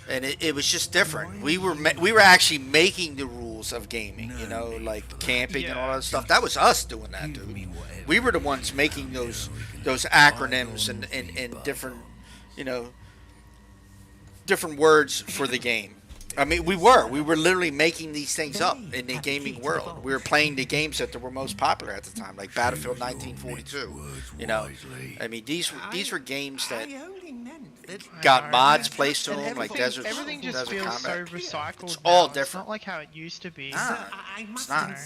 And it was just different. We were actually making the rules of gaming, you know, like camping and all that stuff. That was us doing that, dude. We were the ones making those acronyms and different, you know, different words for the game. I mean, we were literally making these things up in the gaming world. We were playing the games that were most popular at the time, like Battlefield 1942. You know, I mean, these were games that got mods placed to them, like Desert Everything just Desert feels Combat. so recycled. It's all now. different. It's not like how it used to be. Nah, it's not.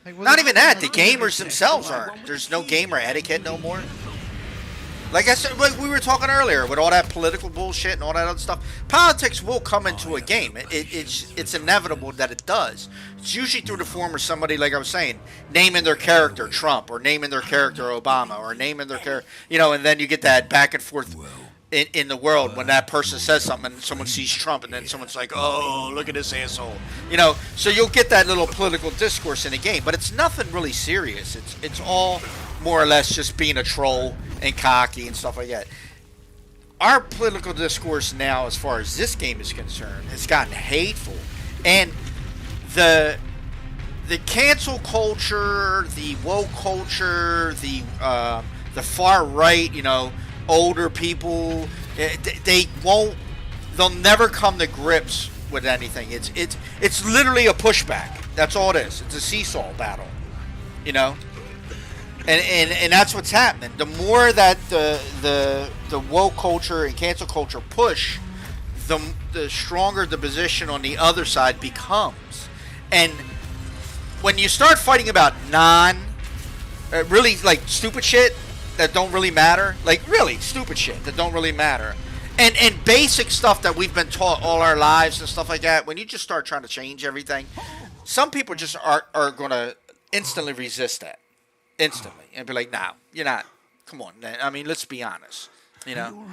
Like, Not even that. The gamers themselves aren't. There's no gamer etiquette no more. Like I said, like we were talking earlier, with all that political bullshit and all that other stuff, politics will come into a game. It's inevitable that it does. It's usually through the form of somebody, like I was saying, naming their character Trump, or naming their character Obama, or naming their character, you know, and then you get that back and forth in the world when that person says something and someone sees Trump, and then someone's like, oh, look at this asshole. You know, so you'll get that little political discourse in the game, but it's nothing really serious. It's all more or less just being a troll and cocky and stuff like that. Our political discourse now, as far as this game is concerned, has gotten hateful, and the cancel culture, the woke culture, the far right, you know, older people, they'll never come to grips with anything. It's literally a pushback. That's all it is. It's a seesaw battle, you know. And that's what's happening. The more that the woke culture and cancel culture push, the stronger the position on the other side becomes. And when you start fighting about really like stupid shit that don't really matter, like really stupid shit that don't really matter, and basic stuff that we've been taught all our lives and stuff like that, when you just start trying to change everything, some people just are going to instantly resist that. Instantly, and be like, "No, you're not. Come on, man. I mean, let's be honest, you know."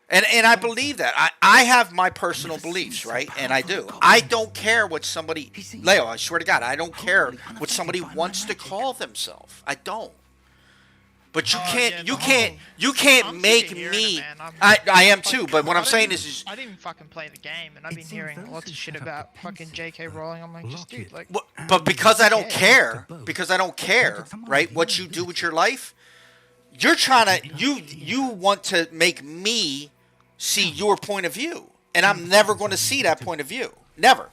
And I believe that. I have my personal beliefs, right? And I do. I don't care what somebody, Leo, I swear to God, I don't care what somebody wants to call themselves. I don't. But you can't make me. I am too. But what I'm saying is I didn't fucking play the game, and I've been hearing lots of shit about fucking J.K. Rowling. I'm like, just dude, like. But because I don't care, right? What you do with your life, you're trying to you want to make me see your point of view, and I'm never going to see that point of view. Never.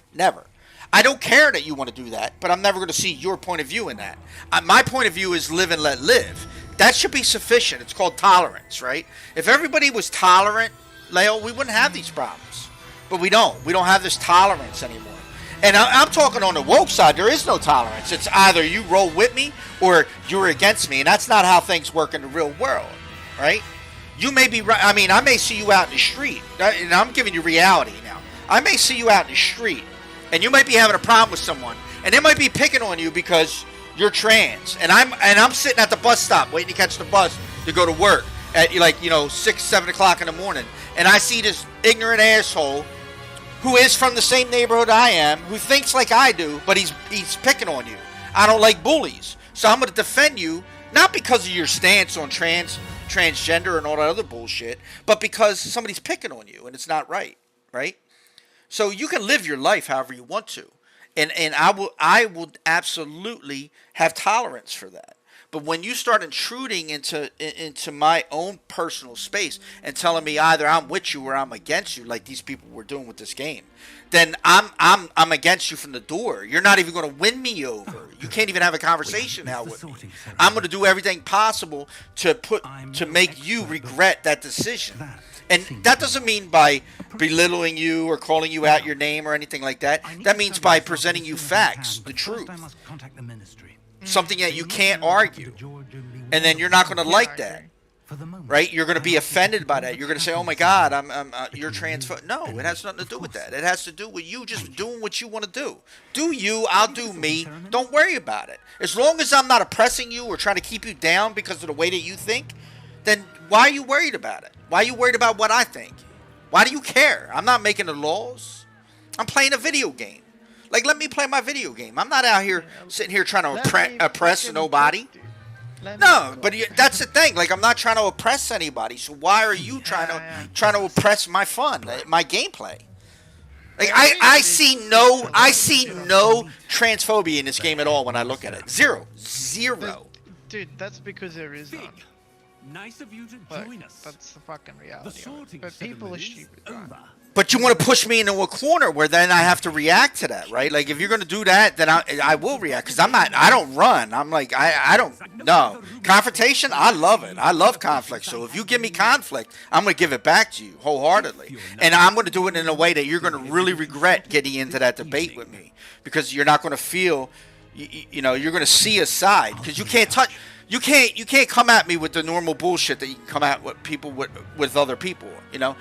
I don't care that you want to do that, but I'm never going to see your point of view in that. My point of view is live and let live. That should be sufficient. It's called tolerance, right? If everybody was tolerant, Leo, we wouldn't have these problems. But we don't. We don't have this tolerance anymore. And I'm talking on the woke side. There is no tolerance. It's either you roll with me or you're against me. And that's not how things work in the real world, right? You may be right. I mean, I may see you out in the street. And I'm giving you reality now. I may see you out in the street, and you might be having a problem with someone. And they might be picking on you because you're trans, and I'm sitting at the bus stop waiting to catch the bus to go to work at 6, 7 o'clock in the morning, and I see this ignorant asshole who is from the same neighborhood I am, who thinks like I do, but he's picking on you. I don't like bullies, so I'm going to defend you, not because of your stance on transgender and all that other bullshit, but because somebody's picking on you, and it's not right? So you can live your life however you want to. And I will absolutely have tolerance for that. But when you start intruding into my own personal space and telling me either I'm with you or I'm against you, like these people were doing with this game, then I'm against you from the door. You're not even going to win me over. You can't even have a conversation now with me. I'm going to do everything possible to make you regret that decision. And that doesn't mean by belittling you or calling you out your name or anything like that. That means by presenting you facts, the truth. Something that you can't argue. And then you're not going to like that. Right? You're going to be offended by that. You're going to say, oh my God, you're transphobic. No, it has nothing to do with that. It has to do with you just doing what you want to do. Do you, I'll do me. Don't worry about it. As long as I'm not oppressing you or trying to keep you down because of the way that you think, then why are you worried about it? Why are you worried about what I think? Why do you care? I'm not making the laws. I'm playing a video game. Like, let me play my video game. I'm not out here sitting here trying to Let me oppress fucking nobody. cook, dude. Let me No, cook. but that's the thing. Like, I'm not trying to oppress anybody. So why are you trying to oppress my fun, my gameplay? Like, I see no transphobia in this game at all when I look at it. Zero. Dude, that's because there is none. Nice of you to Look, join us. that's the fucking The reality of it. sorting But people are ceremony is stupid, right? over. But you want to push me into a corner where then I have to react to that, right? Like, if you're going to do that, then I will react, because I don't run. I'm like, I don't, no. Confrontation, I love it. I love conflict. So if you give me conflict, I'm going to give it back to you wholeheartedly. And I'm going to do it in a way that you're going to really regret getting into that debate with me, because you're not going to feel, you know, you're going to see a side, because you can't touch. You can't come at me with the normal bullshit that you can come at with people with other people. You know,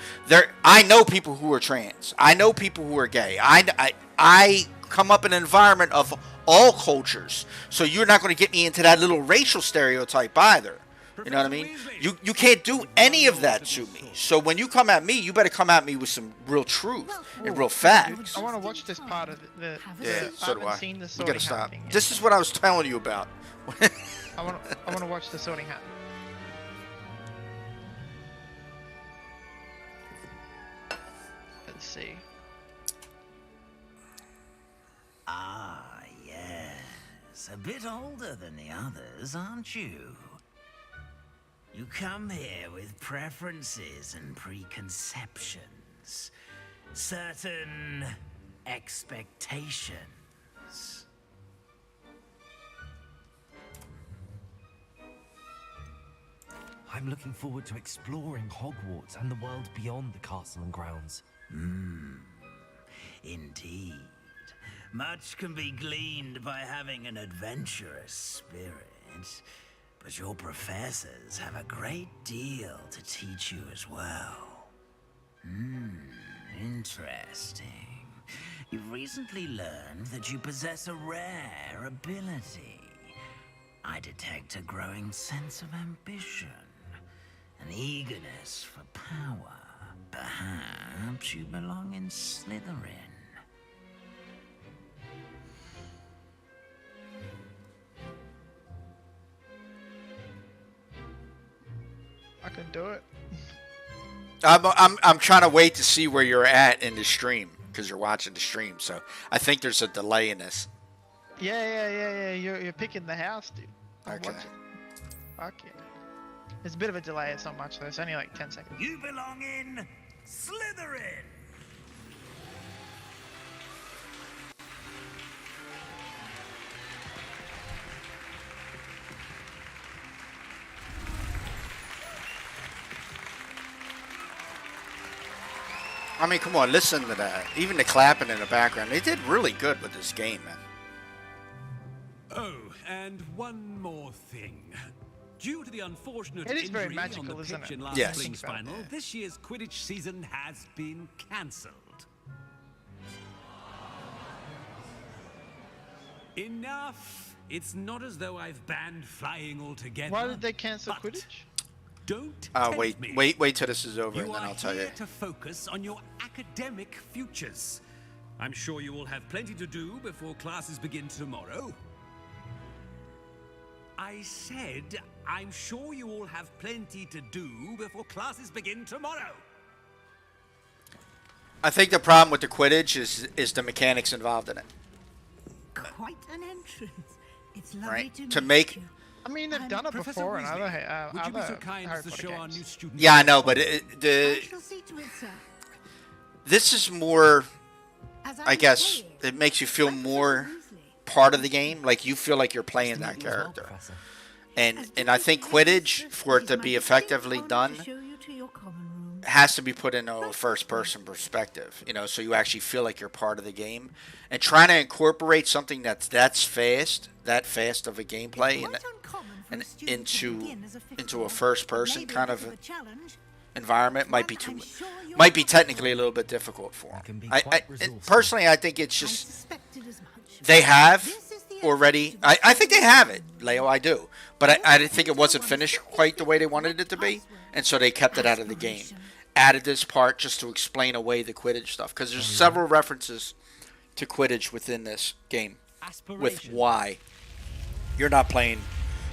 I know people who are trans. I know people who are gay. I come up in an environment of all cultures. So you're not going to get me into that little racial stereotype either. You know what I mean? You can't do any of that to me. So when you come at me, you better come at me with some real truth and real facts. I want to watch this part of the Yeah, so do haven't I. seen the You sorting gotta hat stop. thing yet. This is what I was telling you about. I want to watch the sorting hat. Let's see. Ah, yes. A bit older than the others, aren't you? You come here with preferences and preconceptions. Certain expectations. I'm looking forward to exploring Hogwarts and the world beyond the castle and grounds. Indeed. Much can be gleaned by having an adventurous spirit, but your professors have a great deal to teach you as well. Interesting. You've recently learned that you possess a rare ability. I detect a growing sense of ambition, an eagerness for power. Perhaps you belong in Slytherin. I can do it. I'm trying to wait to see where you're at in the stream, because you're watching the stream. So I think there's a delay in this. Yeah. You're picking the house, dude. I'm Okay. watching. Fuck yeah. There's a bit of a delay. It's not much though. It's only like 10 seconds. You belong in Slytherin! I mean, come on, listen to that. Even the clapping in the background. They did really good with this game, man. Oh, and one more thing. Due to the unfortunate It is very injury magical, on the isn't pitch it? in last Yes. spring's Think about final, it. this year's Quidditch season has been cancelled. Enough! It's not as though I've banned flying altogether. Why did they cancel but Quidditch? Don't tempt Wait me. till this is over, You and then are I'll tell you. here to focus on your academic futures. I'm sure you will have plenty to do before classes begin tomorrow. I said, I'm sure you all have plenty to do before classes begin tomorrow. I think the problem with the Quidditch is the mechanics involved in it, Quite an entrance. It's lovely right? to To meet make you. I mean, they've done it Professor before in Weasley, other would you be so other kind Harry as to Potter show our games. new students? yeah, I know, but I the shall see to it, sir. this is more. As I was guess saying, it makes you feel Professor more Weasley. part of the game. Like you feel like you're playing Nice that to meet you as well, character. Professor. And I think Quidditch, for it to be effectively done, To show you to your common room. has to be put into a first-person perspective. You know, so you actually feel like you're part of the game. And trying to incorporate something that fast of a gameplay, Quite uncommon for and a student to begin as a fifth into a year, first-person maybe kind a of bit of a challenge. environment might One be too I'm sure you're might be up technically a little bit difficult for It can them. be quite resourceful. Personally, I think it's I just suspected as much. they have This is the already. entrance to I think they have it, Leo. I do, but I didn't think it wasn't finished quite the way they wanted it to be, and so they kept it out of the game. Added this part just to explain away the Quidditch stuff, because there's several references to Quidditch within this game. With why you're not playing,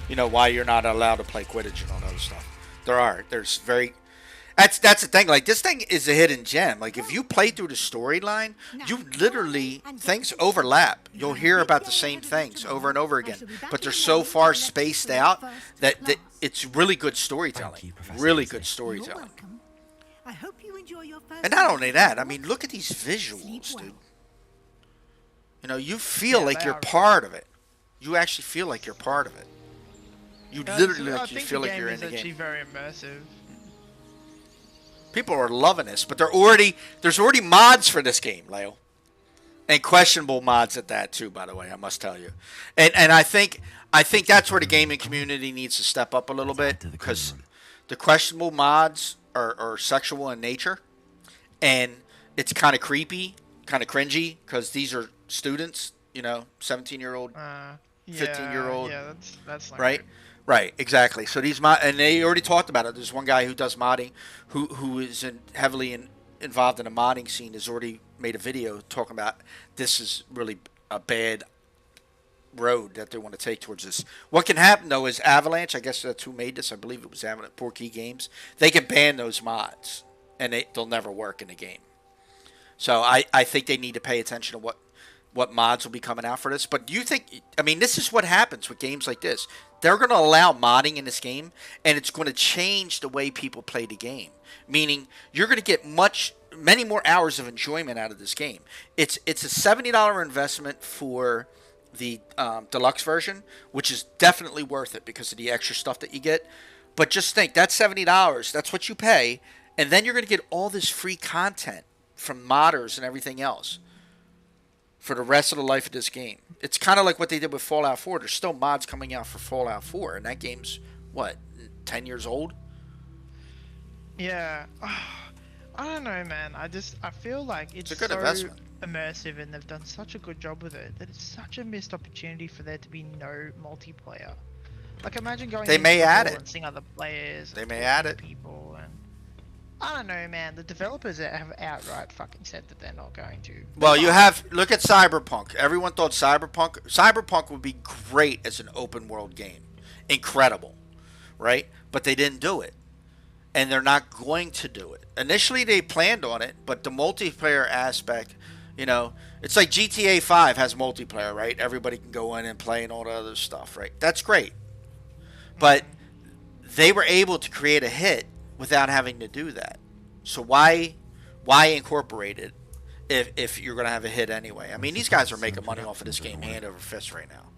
why you're not allowed to play Quidditch and all that other stuff. There's very. That's the thing. Like, this thing is a hidden gem. Like, if you play through the storyline, you literally, things overlap. You'll hear about the same things over and over again. But they're so far spaced out that it's really good storytelling. Really good storytelling. I hope you enjoy your first. And not only that, I mean, look at these visuals, dude. You feel like you're part of it. You actually feel like you're part of it. You literally you feel like you're in the game. I think the game is actually very immersive. People are loving this, but there's already mods for this game, Leo. And questionable mods at that too, by the way, I must tell you. And I think that's where the gaming community needs to step up a little bit, because the questionable mods are sexual in nature, and it's kind of creepy, kind of cringy, because these are students, 17-year-old, 15-year-old. Yeah, that's not right. Good. Right, exactly. So these and they already talked about it. There's one guy who does modding, who is heavily involved in a modding scene, has already made a video talking about this is really a bad road that they want to take towards this. What can happen though is Avalanche, I guess that's who made this. I believe it was Avalanche, Portkey Games. They can ban those mods, and they'll never work in the game. So I think they need to pay attention to what mods will be coming out for this. But do you think, I mean, this is what happens with games like this. They're going to allow modding in this game, and it's going to change the way people play the game. Meaning, you're going to get many more hours of enjoyment out of this game. It's a $70 investment for the deluxe version, which is definitely worth it because of the extra stuff that you get. But just think, that's $70. That's what you pay. And then you're going to get all this free content from modders and everything else for the rest of the life of this game. It's kind of like what they did with Fallout 4. There's still mods coming out for Fallout 4, and that game's, 10 years old? Yeah. I don't know, man. I feel like it's a good so investment. Immersive, and they've done such a good job with it that it's such a missed opportunity for there to be no multiplayer. Like, imagine going They into may the add hall it. and seeing other players. They and may talking add to it. People and I don't know, man. The developers have outright fucking said that they're not going to. Well, look at Cyberpunk. Everyone thought Cyberpunk would be great as an open world game. Incredible, right? But they didn't do it. And they're not going to do it. Initially, they planned on it, but the multiplayer aspect, it's like GTA 5 has multiplayer, right? Everybody can go in and play and all the other stuff, right? That's great. But they were able to create a hit without having to do that. So why incorporate it if you're going to have a hit anyway? I mean, these guys are making money off of this game hand over fist right now.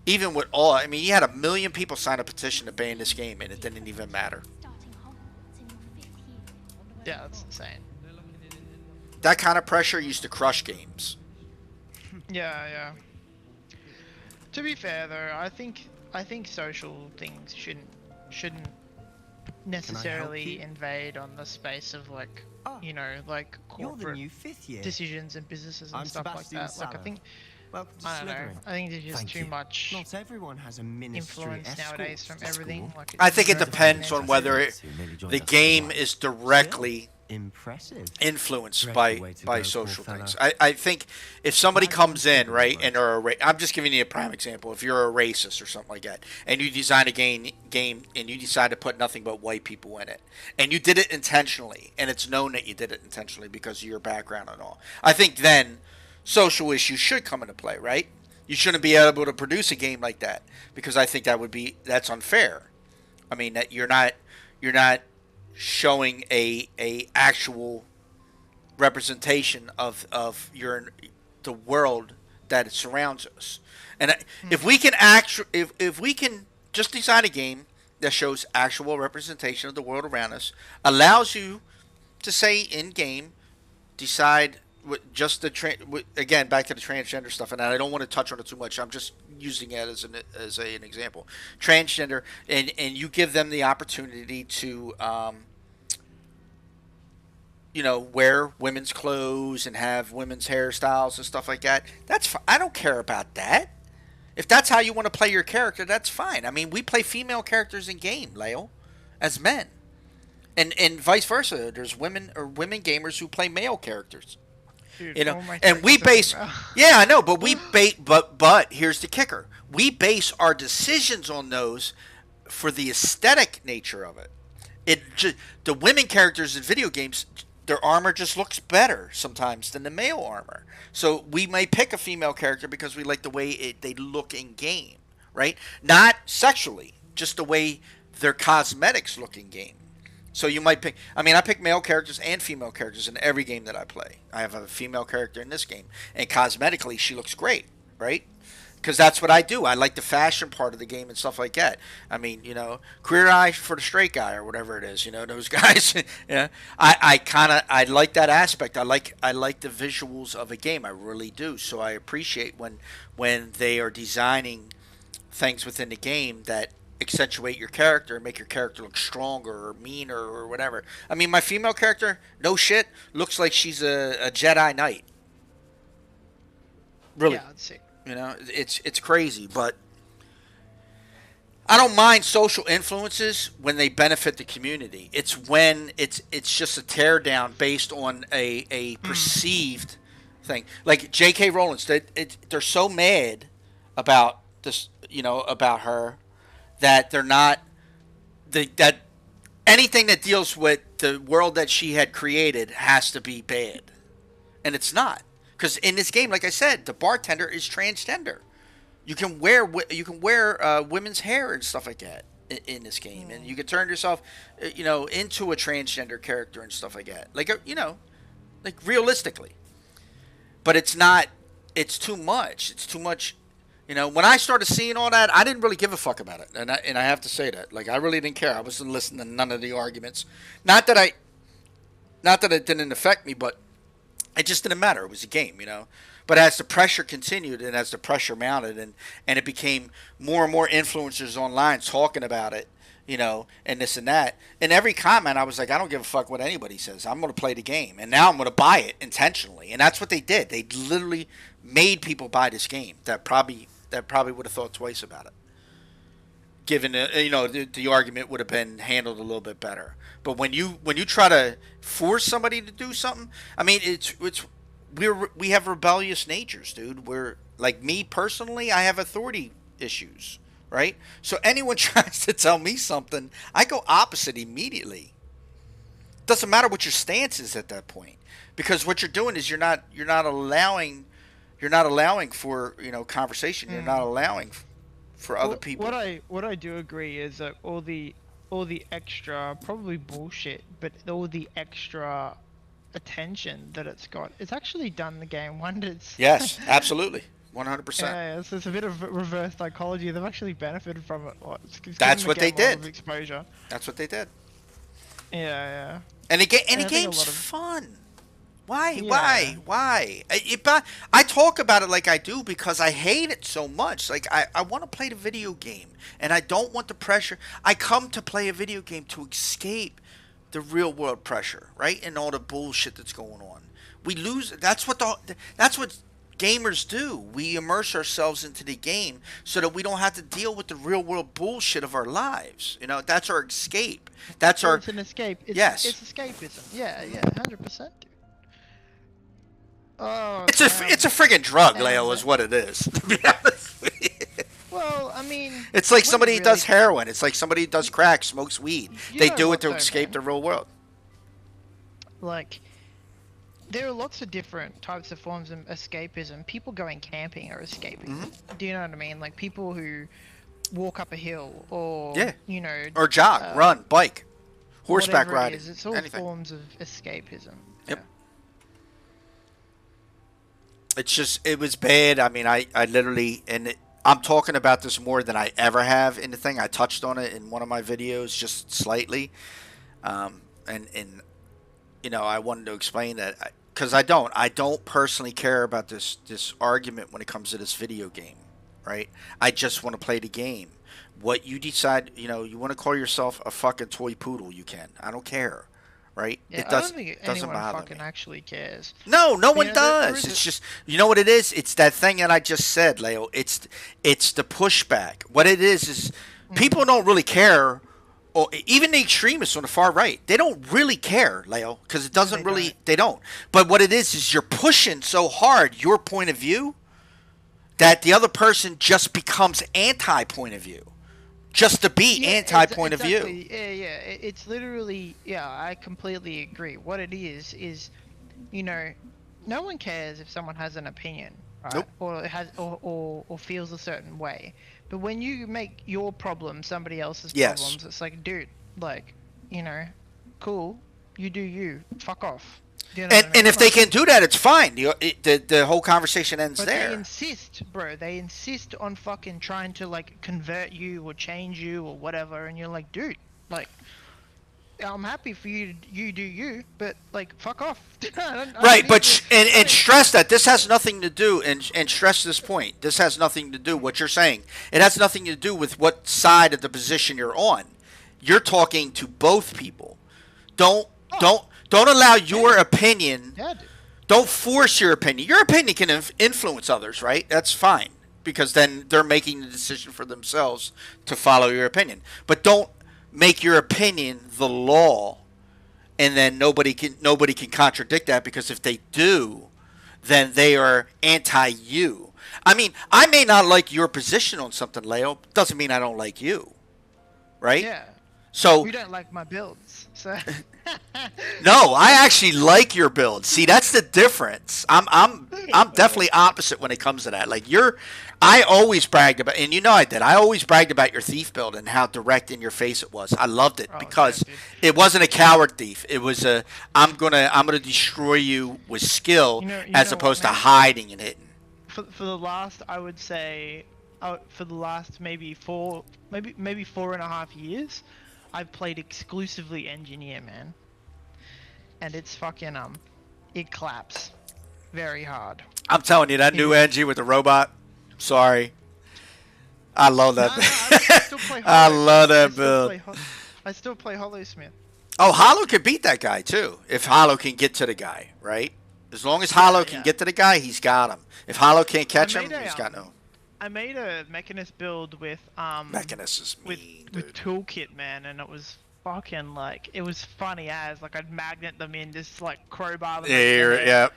Even with you had 1 million people sign a petition to ban this game, and it didn't even matter. Yeah, that's insane. That kind of pressure used to crush games. Yeah. To be fair though, I think social things shouldn't necessarily invade on the space of like corporate decisions and businesses and stuff like that. Like I think I don't know. I think there's just too much influence nowadays from everything. Like I think it depends on whether the game is directly influenced by social things. I think if somebody comes in, right, and I'm just giving you a prime example. If you're a racist or something like that, and you design a game and you decide to put nothing but white people in it, and you did it intentionally, and it's known that you did it intentionally because of your background and all, I think then social issues should come into play, right? You shouldn't be able to produce a game like that because I think that's unfair. I mean, that you're not showing a actual representation of the world that surrounds us. And if we can if we can just design a game that shows actual representation of the world around us, allows you to say in game, decide just again back to the transgender stuff, and I don't want to touch on it too much. I'm just using it as an example. Transgender, and you give them the opportunity to wear women's clothes and have women's hairstyles and stuff like that. I don't care about that. If that's how you want to play your character, that's fine. I mean, we play female characters in game, Leo, as men, and vice versa. There's women gamers who play male characters. Dude, you know, all my and we characters base. are female. Yeah, I know, but but here's the kicker: we base our decisions on those for the aesthetic nature of it. The women characters in video games, their armor just looks better sometimes than the male armor. So we may pick a female character because we like the way they look in game, right? Not sexually, just the way their cosmetics look in game. So you might pick. I mean, I pick male characters and female characters in every game that I play. I have a female character in this game, and cosmetically, she looks great, right? Because that's what I do. I like the fashion part of the game and stuff like that. I mean, you know, queer eye for the straight guy or whatever it is. You know, those guys. Yeah, I like that aspect. I like the visuals of a game. I really do. So I appreciate when they are designing things within the game that accentuate your character and make your character look stronger or meaner or whatever. I mean, my female character, no shit, looks like she's a Jedi Knight. Really. Yeah, I'd say. You know, it's crazy, but I don't mind social influences when they benefit the community. It's when it's just a teardown based on a perceived thing. Like J.K. Rowling, they're so mad about this, you know, about her, that they're not that anything that deals with the world that she had created has to be bad, and it's not. Because in this game, like I said, the bartender is transgender. You can wear women's hair and stuff like that in this game, and you can turn yourself, you know, into a transgender character and stuff like that. Like, you know, like realistically. But it's not. It's too much. It's too much. You know, when I started seeing all that, I didn't really give a fuck about it, and I have to say that. Like, I really didn't care. I wasn't listening to none of the arguments. Not that it didn't affect me, but it just didn't matter. It was a game, you know. But as the pressure continued and as the pressure mounted and it became more and more influencers online talking about it, you know, and this and that. In every comment, I was like, I don't give a fuck what anybody says. I'm going to play the game. And now I'm going to buy it intentionally. And that's what they did. They literally made people buy this game that probably would have thought twice about it. Given, you know, the argument would have been handled a little bit better. But when you try to force somebody to do something, I mean, we have rebellious natures, dude. We're like me personally. I have authority issues, right? So anyone tries to tell me something, I go opposite immediately. Doesn't matter what your stance is at that point, because what you're doing is you're not allowing for, you know, conversation. You're not allowing for other people. What I do agree is that all the extra, probably bullshit, but all the extra attention that it's got, it's actually done the game wonders. Yes, absolutely, 100%. Yeah, so it's a bit of reverse psychology. They've actually benefited from it. That's what they did. Exposure. That's what they did. Yeah. And the game's fun. Why? I talk about it like I do because I hate it so much. Like, I want to play the video game, and I don't want the pressure. I come to play a video game to escape the real world pressure, right? And all the bullshit that's going on. We lose. That's what gamers do. We immerse ourselves into the game so that we don't have to deal with the real world bullshit of our lives. You know, that's our escape. It's an escape. Yes. It's escapism. Yeah, 100%. Oh, it's a friggin' drug, Leo, is what it is. To be honest with you. Well, I mean, it's like somebody who does heroin. It's like somebody who does crack, smokes weed. They do it to escape the real world. Like, there are lots of different types of forms of escapism. People going camping are escaping. Mm-hmm. Do you know what I mean? Like people who walk up a hill, or you know, or jog, run, bike, horseback riding. It's all forms of escapism. Yep. It's just, it was bad. I mean, I literally, I'm talking about this more than I ever have in the thing. I touched on it in one of my videos just slightly. And you know, I wanted to explain that because I don't personally care about this argument when it comes to this video game, right? I just want to play the game. What you decide, you know, you want to call yourself a fucking toy poodle, you can. I don't care. Right? Yeah, it doesn't, I don't think doesn't anyone bother fucking me. actually cares. No one does. It's just, you know what it is? It's that thing that I just said, Leo. It's the pushback. What it is people don't really care or even the extremists on the far right, they don't really care, Leo, because it doesn't they don't. But what it is you're pushing so hard your point of view that the other person just becomes anti-point of view. Just to be anti-point of view. Yeah. It's literally, I completely agree. What it is, you know, no one cares if someone has an opinion, right? Nope. Or feels a certain way. But when you make your problem somebody else's problems, it's like, dude, like, you know, cool, you do you, fuck off. You know and if they can do that, it's fine. The whole conversation ends there. They insist, bro. They insist on fucking trying to like convert you or change you or whatever, and you're like, dude, like, I'm happy for you. You do you, but like, fuck off. Right, but and stress that this has nothing to do, and stress this point. This has nothing to do what you're saying. It has nothing to do with what side of the position you're on. You're talking to both people. Don't allow your opinion. Don't force your opinion. Your opinion can influence others, right? That's fine, because then they're making the decision for themselves to follow your opinion. But don't make your opinion the law, and then nobody can contradict that, because if they do, then they are anti-you. I mean, I may not like your position on something, Leo. Doesn't mean I don't like you, right? Yeah. So you don't like my builds, so. No, I actually like your build. See, that's the difference. I'm definitely opposite when it comes to that. Like I always bragged about, and you know I did. I always bragged about your thief build and how direct in your face it was. I loved it because it wasn't a coward thief. It was I'm gonna destroy you with skill, as opposed to hiding and hitting. For the last, I would say, for the last maybe 4.5 years, I've played exclusively engineer, man, and it's fucking it claps very hard. I'm telling you, that new Engie with the robot. Sorry, I love that. I still play I love that build. I still play Hollowsmith. Oh, Hollow can beat that guy too if Hollow can get to the guy, right? As long as Hollow can get to the guy, he's got him. If Hollow can't catch him, he's got no. I made a Mechanist build with Mechanist is mean, with Toolkit, man, and it was fucking like, it was funny as like I'd magnet them in, just like crowbar them. Yeah.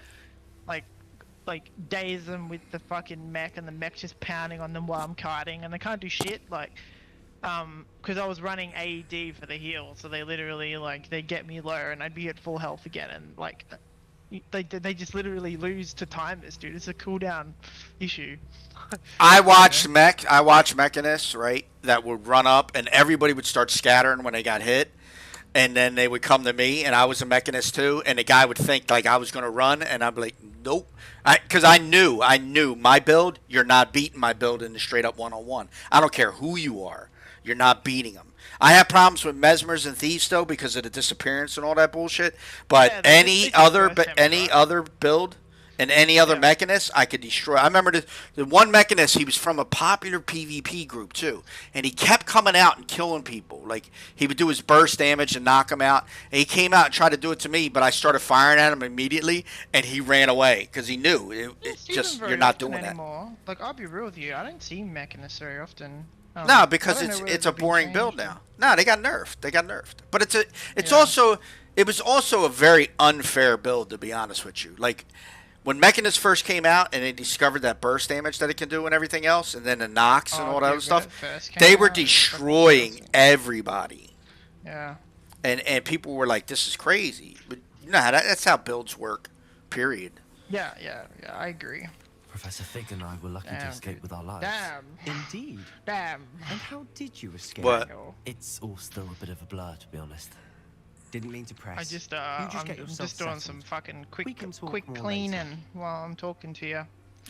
Like daze them with the fucking mech, and the mech's just pounding on them while I'm kiting, and they can't do shit. Like, because I was running AED for the heal, so they literally like they get me low, and I'd be at full health again, and like they just literally lose to timers, dude. It's a cooldown issue. I watched Mechanists, right, that would run up and everybody would start scattering when they got hit, and then they would come to me, and I was a Mechanist too, and the guy would think like I was going to run, and I'm like, nope, because I knew my build, you're not beating my build in the straight up one-on-one. I don't care who you are, you're not beating them. I have problems with Mesmers and Thieves though because of the disappearance and all that bullshit, but any other build and any other Mechanist I could destroy. I remember the one Mechanist, he was from a popular PvP group too, and he kept coming out and killing people. Like, he would do his burst damage and knock them out, and he came out and tried to do it to me, but I started firing at him immediately, and he ran away because he knew it's just, you're not doing anymore. Like, I'll be real with you, I don't see Mechanists very often. No, because it's a boring build now. No, they got nerfed. But it was also a very unfair build, to be honest with you. Like, when Mechanist first came out and they discovered that burst damage that it can do and everything else, and then the knocks and all that other stuff, they were destroying everybody. Yeah. And people were like, this is crazy. But you know, that's how builds work, period. Yeah, I agree. Professor Fig and I were lucky to escape with our lives. Damn. Indeed. Damn. And how did you escape? What? It's all still a bit of a blur, to be honest. Didn't mean to press. I'm just doing some fucking quick cleaning while I'm talking to you.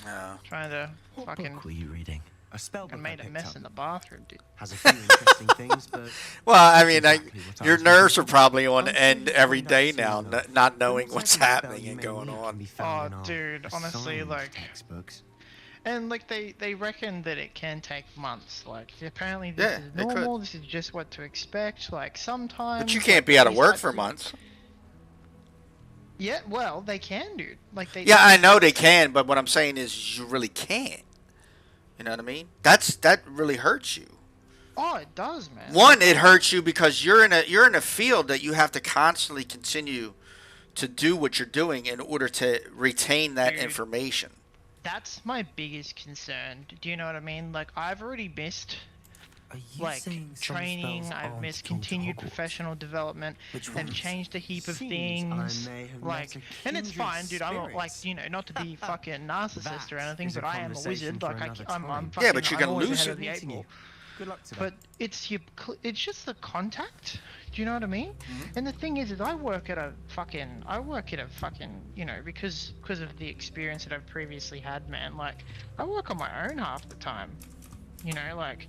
Yeah. Trying to What book were you reading? A spell I made a mess in the bathroom, dude. Has a few interesting things, but... Well, I mean, your nerves are probably on end every day now, not knowing what's happening and going on. Oh, dude, honestly, like... And, like, they reckon that it can take months. Like, apparently this is normal, this is just what to expect. Like, sometimes... But you can't be out of work for months. Yeah, well, they can, dude. Like, Yeah, I know they can, but what I'm saying is you really can't. You know what I mean? That really hurts you. Oh, it does, man. One, it hurts you because you're in a field that you have to constantly continue to do what you're doing in order to retain that information. That's my biggest concern. Do you know what I mean? Like, I've already missed like training, I've missed continued professional development. They've changed a heap of things. Like, and it's fine, dude. I'm like, you know, not to be fucking narcissist or anything, but I am a wizard. Like, I'm fucking, yeah, but you're gonna I'm always lose ahead it. of the 8 ball. Good luck to But it's just the contact. Do you know what I mean? And the thing is I work at a fucking, you know, because of the experience that I've previously had, man. Like, I work on my own half the time. You know, like,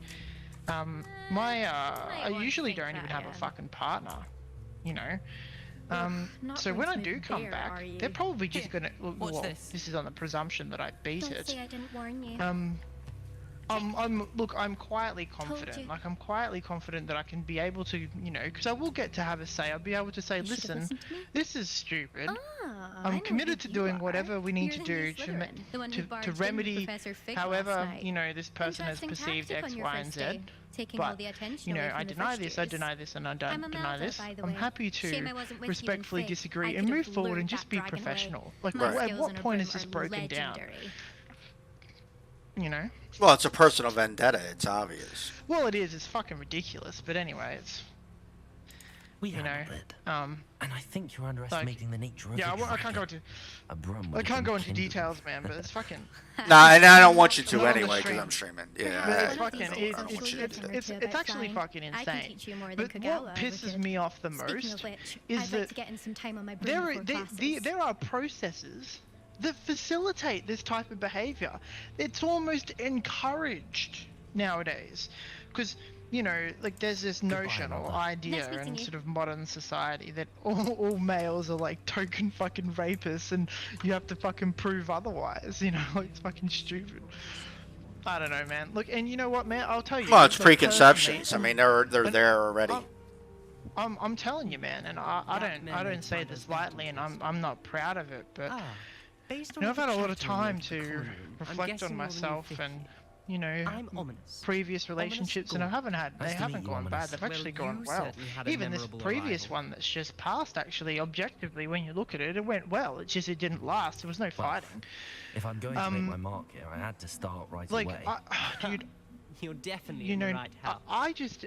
I usually don't even have a fucking partner. You know. So when I do come back, they're probably just gonna. Well, this is on the presumption that I beat it. Don't say I didn't warn you. I'm quietly confident. Like, I'm quietly confident that I can be able to, you know, because I will get to have a say. I'll be able to say, listen, this is stupid. I'm committed to doing whatever we need to do to remedy however, you know, this person has perceived X, Y, and Z. But, you know, I deny this, and I don't deny this. I'm happy to respectfully disagree and move forward and just be professional. Like, at what point is this broken down? You know? Well, it's a personal vendetta. It's obvious. Well, it is. It's fucking ridiculous. But anyway, it's... We handled it. And I think you're underestimating the nature of yeah, the I can't go into... I can't go into details, man, but it's fucking... Nah, and I don't want you to anyway, because I'm streaming. Yeah, but it's fucking... It's actually fucking insane. But what pisses me off the most is that there are processes that facilitate this type of behavior. It's almost encouraged nowadays, because, you know, like, there's this notion or idea in sort of modern society that all males are like token fucking rapists and you have to fucking prove otherwise, you know. It's fucking stupid. I don't know, man. Look, and you know what, man, I'll tell you. Well, it's preconceptions. I mean, they're there already. I'm telling you, man, and I don't say this lightly, and I'm not proud of it, but you know, I've had a lot of time to reflect on myself and, you know, previous relationships, and they haven't gone bad. They've actually gone well. Even this previous one that's just passed, actually, objectively, when you look at it, it went well. It's just it didn't last. There was no fighting. If I'm going to make my mark here, I had to start right away. Dude, you're definitely you know, in the right house. I just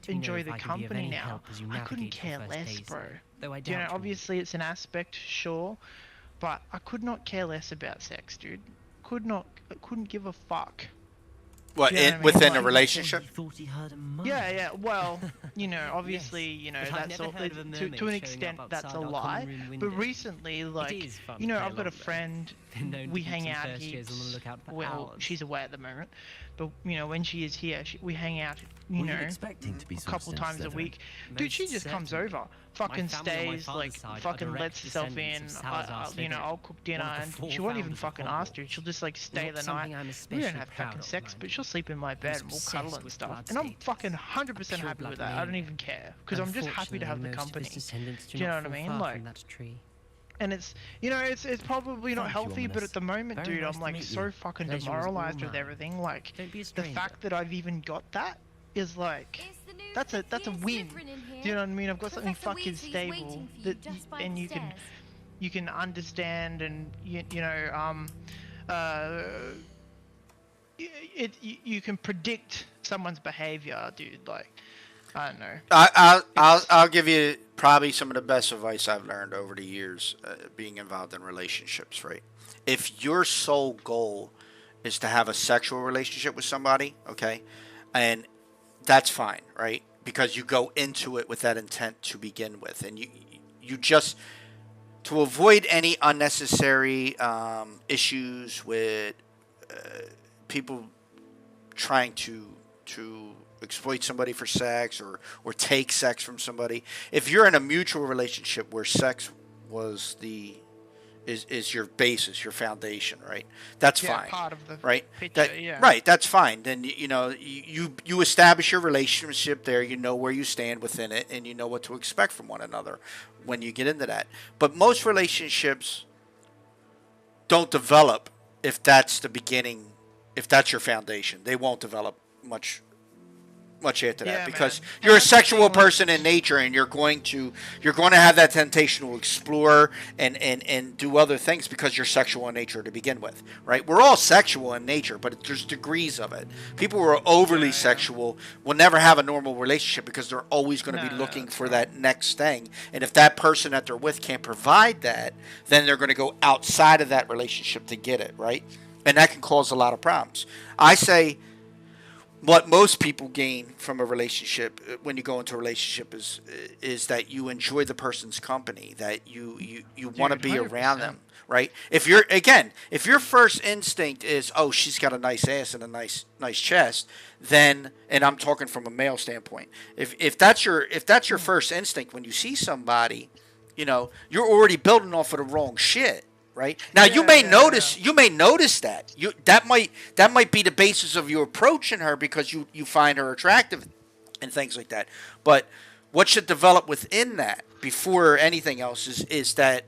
enjoy the company now. I couldn't care less, bro. You know, obviously it's an aspect, sure. But I could not care less about sex, dude. Couldn't give a fuck. What, within a relationship? Yeah, well, you know, obviously, you know, that's all, to an extent, that's a lie. But recently, like, you know, I've got a friend, we hang out here, well, she's away at the moment, but, you know, when she is here, we hang out, you know, a couple times a week. Dude, she just comes over, fucking stays, like, fucking lets herself in, you know, I'll cook dinner, and she won't even fucking ask, dude. She'll just, like, stay the night. We don't have fucking sex, but she'll sleep in my bed and we'll cuddle and stuff. And I'm fucking 100% happy with that. I don't even care, because I'm just happy to have the company. Do you know what I mean? Like, and it's, you know, it's probably not healthy, but at the moment, dude, I'm like so fucking demoralized with everything. Like, the fact that I've even got that is like, that's a win. Do you know what I mean? I've got something fucking stable that, and you can understand, and you know, you can predict someone's behavior, dude. Like, I don't know. I'll give you probably some of the best advice I've learned over the years being involved in relationships, right? If your sole goal is to have a sexual relationship with somebody, okay, and that's fine, right? Because you go into it with that intent to begin with, and you just, to avoid any unnecessary issues with people trying to exploit somebody for sex or take sex from somebody. If you're in a mutual relationship where sex was is your basis, your foundation, right? That's fine. Part of the right? Picture, Right, that's fine. Then you know you establish your relationship there, you know where you stand within it, and you know what to expect from one another when you get into that. But most relationships don't develop if that's the beginning, if that's your foundation. They won't develop much much into that Yeah, because man. you're a And that's the sexual thing, like- person in nature, and you're going to have that temptation to explore and do other things because you're sexual in nature to begin with, right? We're all sexual in nature, but there's degrees of it. People who are overly sexual will never have a normal relationship because they're always going to be looking for that next thing. And if that person that they're with can't provide that, then they're going to go outside of that relationship to get it, right? And that can cause a lot of problems. I say what most people gain from a relationship when you go into a relationship is that you enjoy the person's company, that you want to be 100%. around them, right? If your first instinct is, oh, she's got a nice ass and a nice chest, then, and I'm talking from a male standpoint, if that's your first instinct when you see somebody, you're already building off of the wrong shit. Right? Now you may notice that that might be the basis of your approaching her because you find her attractive and things like that. But what should develop within that before anything else is that,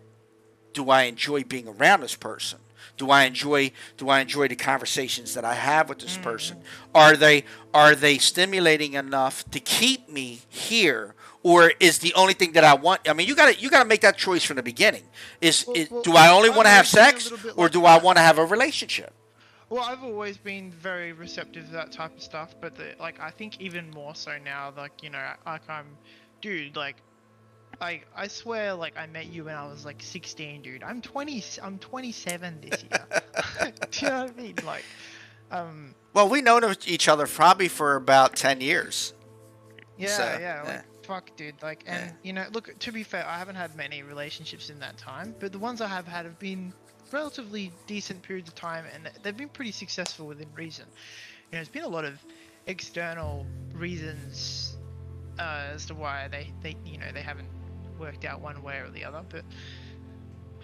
do I enjoy being around this person? Do I enjoy the conversations that I have with this person? Are they stimulating enough to keep me here? Or is the only thing that I want? I mean, you gotta make that choice from the beginning. Do I only want to have sex, or do I want to have a relationship? Well, I've always been very receptive to that type of stuff, but I think even more so now. Dude, I swear, I met you when I was 16, dude. I'm 20. I'm 27 this year. Do you know what I mean? Well, we known each other probably for about 10 years. Yeah. Fuck, dude. Look, to be fair, I haven't had many relationships in that time, but the ones I have had have been relatively decent periods of time, and they've been pretty successful within reason. There's been a lot of external reasons as to why they haven't worked out one way or the other, but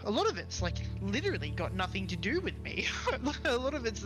a lot of it's literally got nothing to do with me. A lot of it's